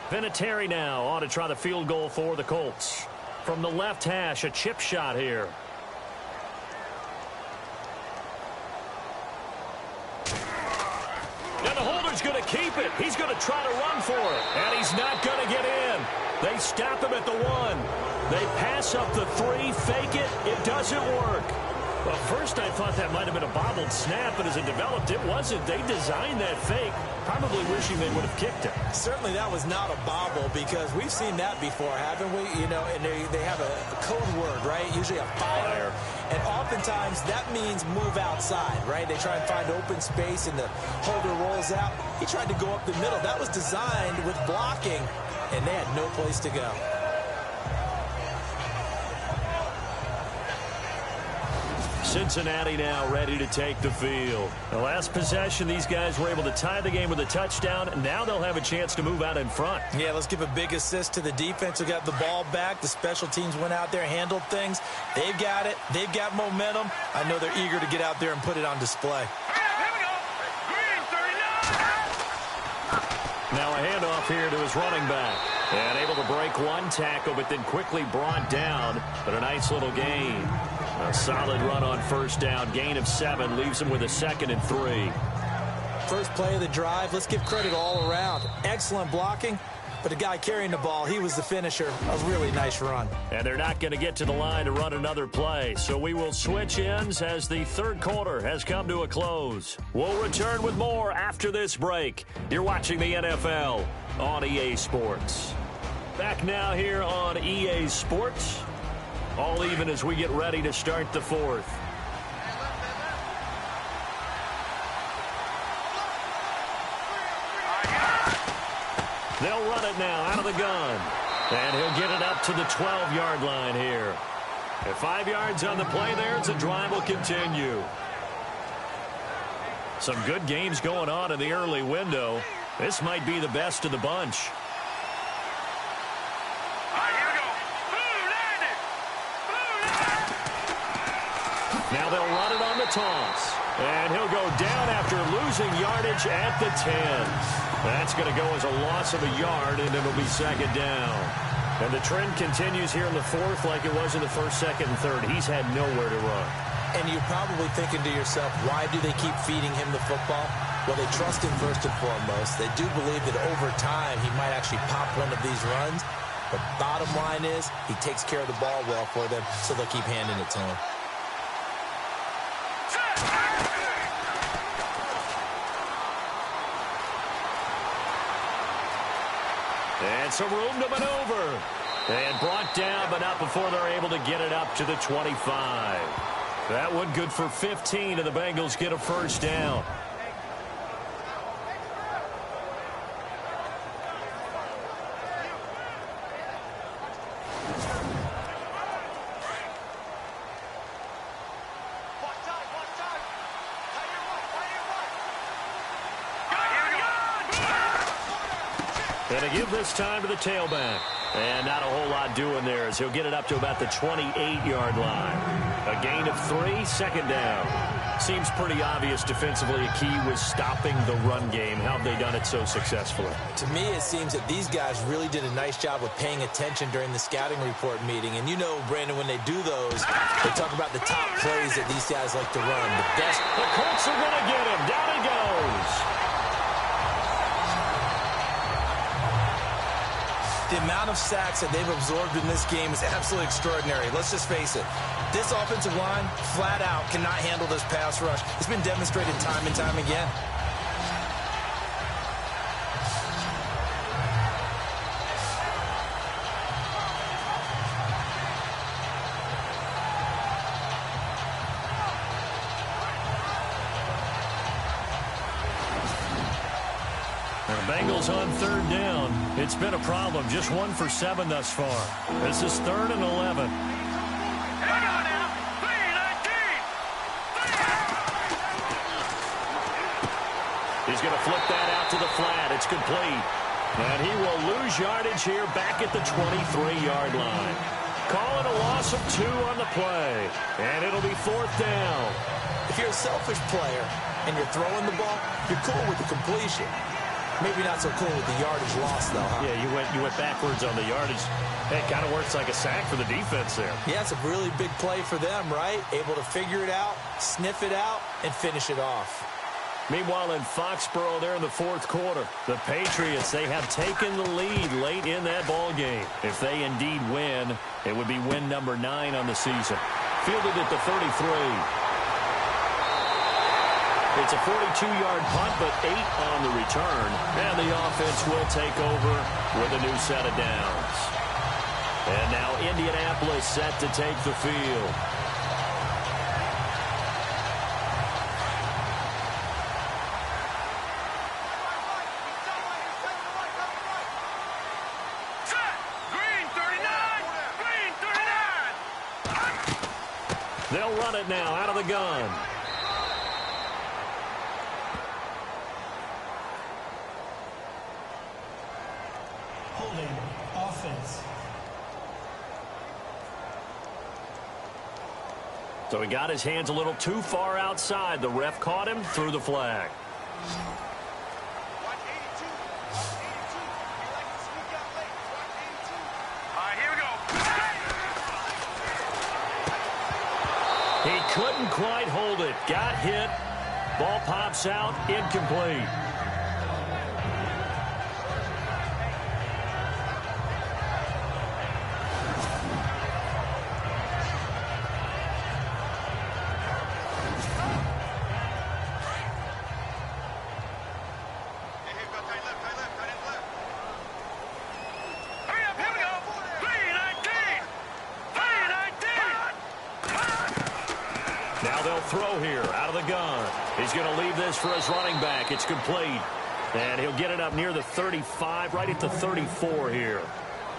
Vinatieri now on to try the field goal for the Colts. From the left hash, a chip shot here. Going to keep it. He's going to try to run for it. And he's not going to get in. They stop him at the 1. They pass up the 3, fake it. It doesn't work. Well, first I thought that might have been a bobbled snap, but as it developed, it wasn't. They designed that fake. Probably wishing they would have kicked it. Certainly that was not a bobble, because we've seen that before, haven't we? You know, and they have a code word, right? Usually a fire. And oftentimes that means move outside, right? They try and find open space and the holder rolls out. He tried to go up the middle. That was designed with blocking, and they had no place to go. Cincinnati now ready to take the field. The last possession, these guys were able to tie the game with a touchdown. Now they'll have a chance to move out in front. Yeah, let's give a big assist to the defense who got the ball back. The special teams went out there, handled things. They've got it. They've got momentum. I know they're eager to get out there and put it on display. Now a handoff here to his running back. And able to break one tackle, but then quickly brought down. But a nice little gain. A solid run on first down. Gain of 7 leaves him with a 2nd and 3. First play of the drive. Let's give credit all around. Excellent blocking. But the guy carrying the ball, he was the finisher. A really nice run. And they're not going to get to the line to run another play. So we will switch ends as the third quarter has come to a close. We'll return with more after this break. You're watching the NFL on EA Sports. Back now here on EA Sports. All even as we get ready to start the fourth. They'll run it now out of the gun. And he'll get it up to the 12-yard line here. At 5 yards on the play there, the drive will continue. Some good games going on in the early window. This might be the best of the bunch. Now they'll run it on the toss. And he'll go down after losing yardage at the 10. That's going to go as a loss of a yard, and it'll be second down. And the trend continues here in the fourth like it was in the first, second, and third. He's had nowhere to run. And you're probably thinking to yourself, why do they keep feeding him the football? Well, they trust him first and foremost. They do believe that over time he might actually pop one of these runs. But bottom line is he takes care of the ball well for them, so they'll keep handing it to him. And some room to maneuver. And brought down, but not before they're able to get it up to the 25. That one good for 15, and the Bengals get a first down. And a give this time to the tailback. And not a whole lot doing there as he'll get it up to about the 28-yard line. A gain of 3, second down. Seems pretty obvious defensively a key was stopping the run game. How have they done it so successfully? To me, it seems that these guys really did a nice job of paying attention during the scouting report meeting. And you know, Brandon, when they do those, they talk about the top plays that these guys like to run. The best. The Colts are going to get him. Down he goes. The amount of sacks that they've absorbed in this game is absolutely extraordinary. Let's just face it. This offensive line, flat out, cannot handle this pass rush. It's been demonstrated time and time again. Bengals on third down. It's been a problem. Just 1 for 7 thus far. This is 3rd and 11. He's going to flip that out to the flat. It's complete. And he will lose yardage here back at the 23-yard line. Call it a loss of 2 on the play. And it'll be 4th down. If you're a selfish player and you're throwing the ball, you're cool with the completion. Maybe not so cool with the yardage loss, though, huh? Yeah, you went backwards on the yardage. It kind of works like a sack for the defense there. Yeah, it's a really big play for them, right? Able to figure it out, sniff it out, and finish it off. Meanwhile, in Foxborough there in the 4th quarter, the Patriots, they have taken the lead late in that ball game. If they indeed win, it would be win number 9 on the season. Fielded at the 33. It's a 42-yard punt, but 8 on the return. And the offense will take over with a new set of downs. And now Indianapolis set to take the field. They'll run it now out of the gun. Offense. So he got his hands a little too far outside. The ref caught him, threw the flag. Here we go. He couldn't quite hold it. Got hit. Ball pops out. Incomplete. Now they'll throw here out of the gun. He's going to leave this for his running back. It's complete. And he'll get it up near the 35, right at the 34 here.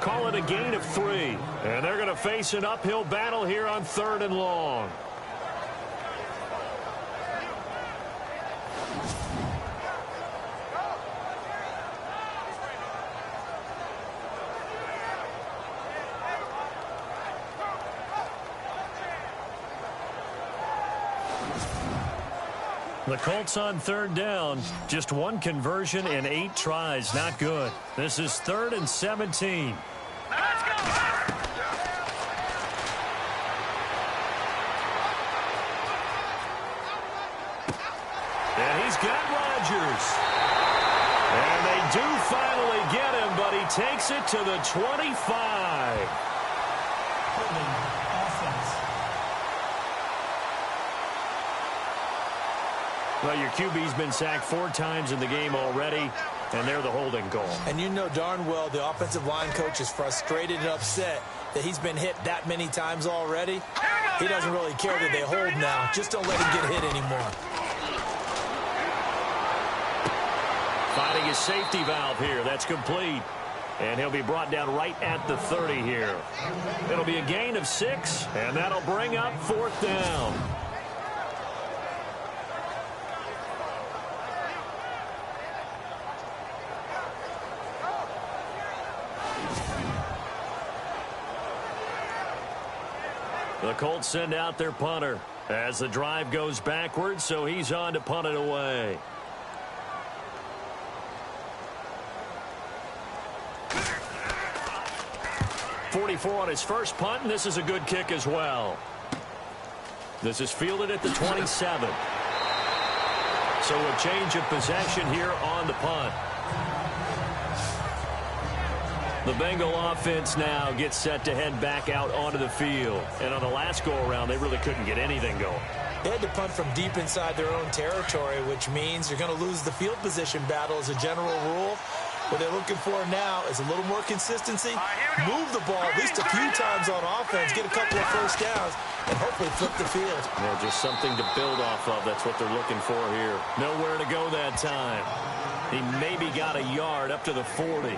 Call it a gain of 3. And they're going to face an uphill battle here on 3rd and long. The Colts on 3rd down. Just 1 conversion in 8 tries. Not good. This is 3rd and 17. Let's go! And he's got Rodgers. And they do finally get him, but he takes it to the 25. Well, your QB's been sacked 4 times in the game already, and they're the holding call. And you know darn well the offensive line coach is frustrated and upset that he's been hit that many times already. He doesn't really care that they hold now. Just don't let him get hit anymore. Finding his safety valve here. That's complete. And he'll be brought down right at the 30 here. It'll be a gain of 6, and that'll bring up 4th down. The Colts send out their punter as the drive goes backwards, so he's on to punt it away. .44 on his first punt, and this is a good kick as well. This is fielded at the 27. So a change of possession here on the punt. The Bengal offense now gets set to head back out onto the field. And on the last go-around, they really couldn't get anything going. They had to punt from deep inside their own territory, which means you're going to lose the field position battle as a general rule. What they're looking for now is a little more consistency, move the ball at least a few times on offense, get a couple of first downs, and hopefully flip the field. Yeah, just something to build off of. That's what they're looking for here. Nowhere to go that time. He maybe got a yard up to the 40.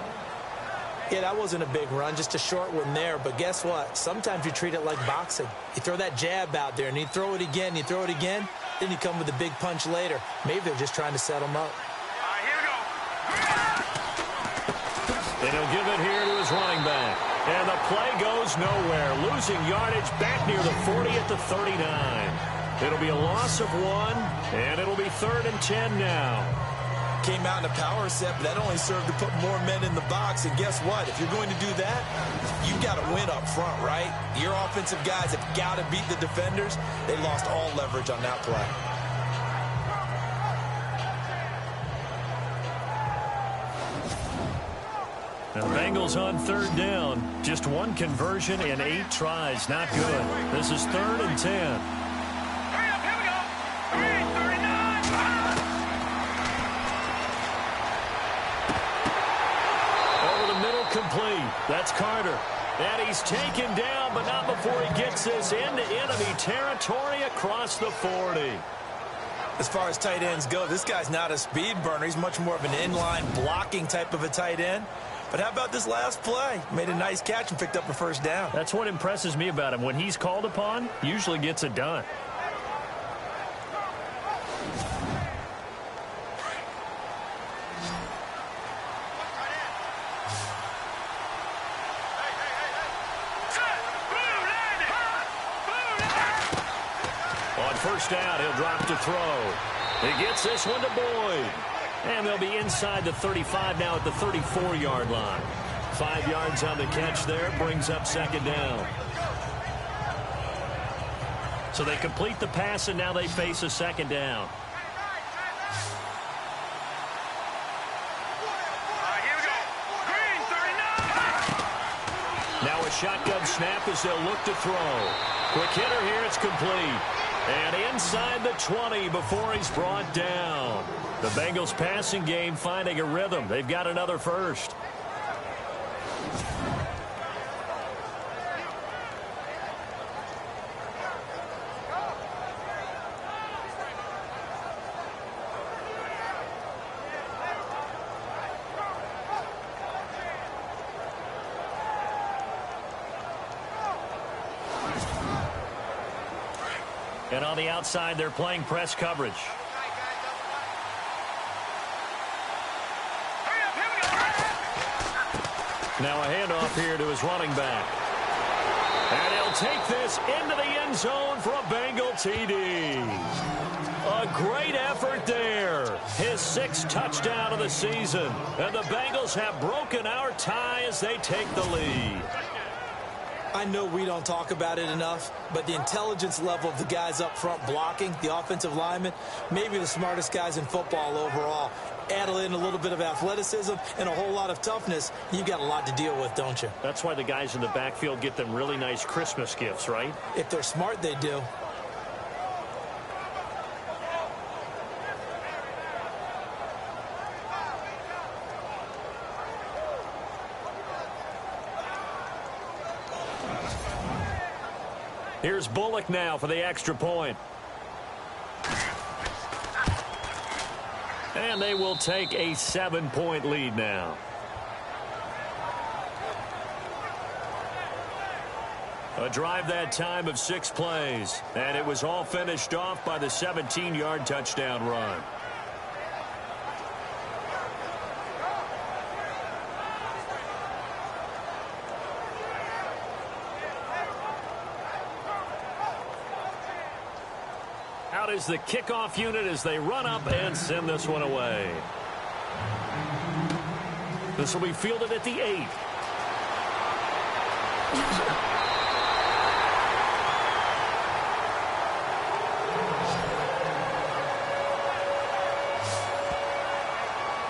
Yeah, that wasn't a big run, just a short one there. But guess what? Sometimes you treat it like boxing. You throw that jab out there, and you throw it again, you throw it again, then you come with a big punch later. Maybe they're just trying to set him up. All right, here we go. And he'll give it here to his running back. And the play goes nowhere. Losing yardage back near the 40 at the 39. It'll be a loss of 1, and it'll be 3rd and 10 now. Came out in a power set, but that only served to put more men in the box. And guess what? If you're going to do that, you've got to win up front, right? Your offensive guys have got to beat the defenders. They lost all leverage on that play. The Bengals on 3rd down. Just 1 conversion in 8 tries. Not good. This is 3rd and 10. Hurry up, here we go. 39. Over the middle, complete. That's Carter. And he's taken down, but not before he gets this into enemy territory across the 40. As far as tight ends go, this guy's not a speed burner. He's much more of an inline blocking type of a tight end. But how about this last play? Made a nice catch and picked up a first down. That's what impresses me about him. When he's called upon, usually gets it done. On first down, he'll drop to throw. He gets this one to Boyd. And they'll be inside the 35 now at the 34-yard line. 5 yards on the catch there, brings up 2nd down. So they complete the pass, and now they face a 2nd down. Here we go. Green, 39. Now a shotgun snap as they'll look to throw. Quick hitter here, it's complete. And inside the 20 before he's brought down. The Bengals passing game finding a rhythm. They've got another first. And on the outside, they're playing press coverage. Now a handoff here to his running back. And he'll take this into the end zone for a Bengal TD. A great effort there. His 6th touchdown of the season. And the Bengals have broken our tie as they take the lead. I know we don't talk about it enough, but the intelligence level of the guys up front blocking, the offensive linemen, maybe the smartest guys in football overall. Add in a little bit of athleticism and a whole lot of toughness, you've got a lot to deal with, don't you? That's why the guys in the backfield get them really nice Christmas gifts, right? If they're smart, they do. Here's Bullock now for the extra point. And they will take a 7-point lead now. A drive that time of 6 plays. And it was all finished off by the 17-yard touchdown run. Out is the kickoff unit as they run up and send this one away. This will be fielded at the 8.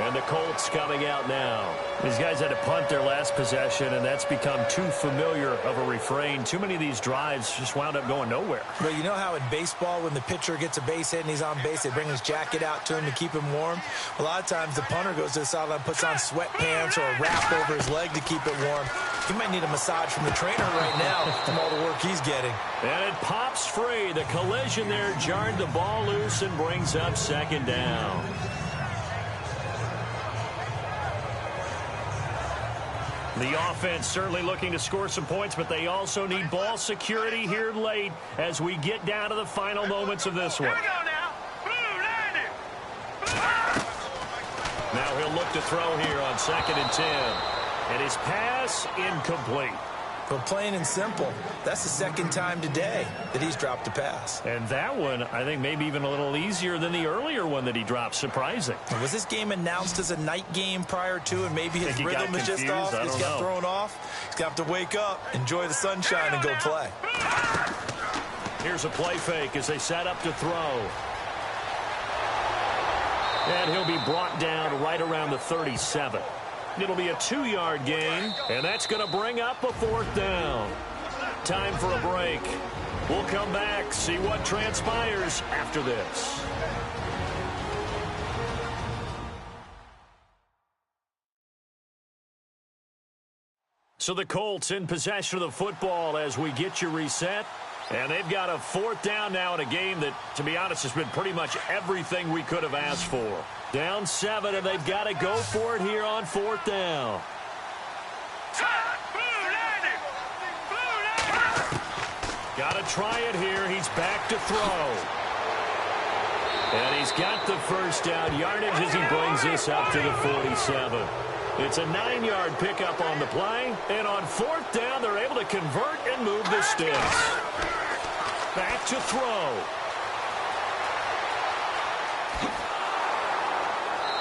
And the Colts coming out now. These guys had to punt their last possession, and that's become too familiar of a refrain. Too many of these drives just wound up going nowhere. But you know how in baseball, when the pitcher gets a base hit and he's on base, they bring his jacket out to him to keep him warm? A lot of times the punter goes to the sideline, puts on sweatpants or a wrap over his leg to keep it warm. He might need a massage from the trainer right now from all the work he's getting. And it pops free. The collision there jarred the ball loose and brings up 2nd down. The offense certainly looking to score some points, but they also need ball security here late as we get down to the final moments of this one. Here we go now. Blue landing. Now he'll look to throw here on 2nd and 10. And his pass incomplete. But plain and simple, that's the 2nd time today that he's dropped a pass. And that one, I think, maybe even a little easier than the earlier one that he dropped. Surprising. Was this game announced as a night game prior to, and maybe his rhythm is just off? He's got thrown off. He's got to wake up, enjoy the sunshine, and go play. Here's a play fake as they set up to throw. And he'll be brought down right around the 37. It'll be a 2-yard gain, and that's going to bring up a 4th down. Time for a break. We'll come back, see what transpires after this. So the Colts in possession of the football as we get you reset. And they've got a 4th down now in a game that, to be honest, has been pretty much everything we could have asked for. Down 7, and they've got to go for it here on 4th down. Got to try it here. He's back to throw. And he's got the 1st down yardage as he brings this up to the 47. It's a 9-yard pickup on the play. And on 4th down, they're able to convert and move the sticks. Back to throw.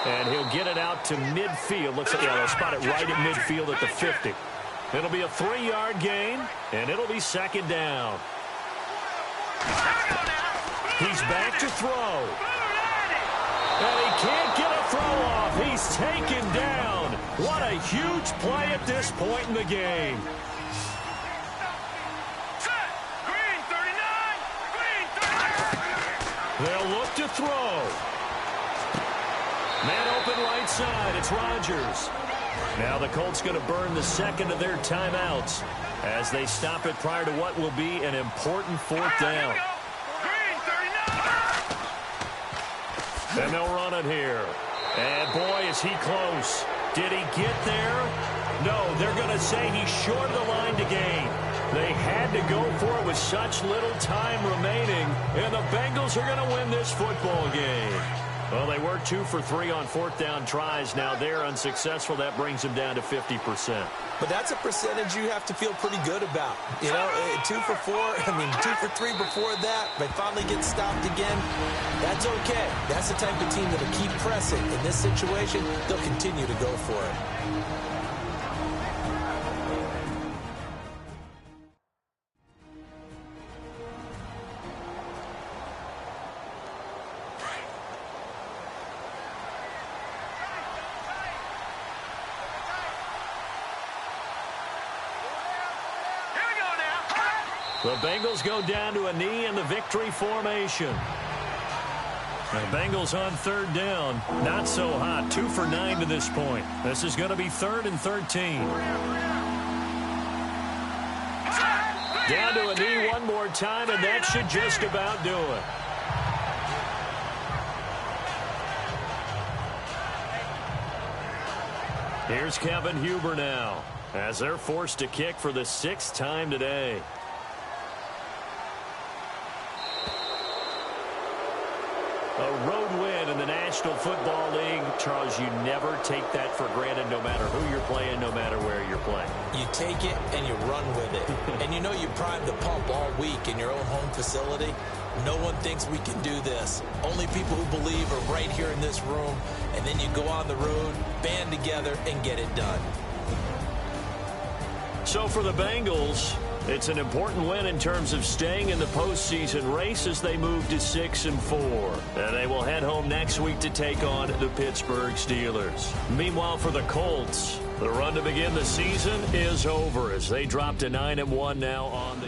And he'll get it out to midfield. Looks like they'll spot it right at midfield at the 50. It'll be a 3-yard gain, and it'll be 2nd down. He's back to throw. And he can't get a throw off. He's taken down. What a huge play at this point in the game. They'll look to throw. Man open right side. It's Rodgers. Now the Colts going to burn the 2nd of their timeouts as they stop it prior to what will be an important 4th down. And they'll run it here. And boy, is he close. Did he get there? No, they're going to say he's short of the line to gain. They had to go for it with such little time remaining, and the Bengals are going to win this football game. Well, they were 2 for 3 on fourth down tries. Now they're unsuccessful. That brings them down to 50%. But that's a percentage you have to feel pretty good about. You know, 2 for 4, 2 for 3 before that. They finally get stopped again. That's okay. That's the type of team that'll keep pressing. In this situation, they'll continue to go for it. The Bengals go down to a knee in the victory formation. The Bengals on third down. Not so hot. 2 for 9 to this point. This is going to be 3rd and 13. Down to a knee one more time, and that should just about do it. Here's Kevin Huber now, as they're forced to kick for the 6th time today. A road win in the National Football League. Charles, you never take that for granted no matter who you're playing, no matter where you're playing. You take it and you run with it. And you know you primed the pump all week in your own home facility. No one thinks we can do this. Only people who believe are right here in this room. And then you go on the road, band together, and get it done. So for the Bengals, it's an important win in terms of staying in the postseason race as they move to 6 and 4. And they will head home next week to take on the Pittsburgh Steelers. Meanwhile, for the Colts, the run to begin the season is over as they drop to 9 and 1 now on the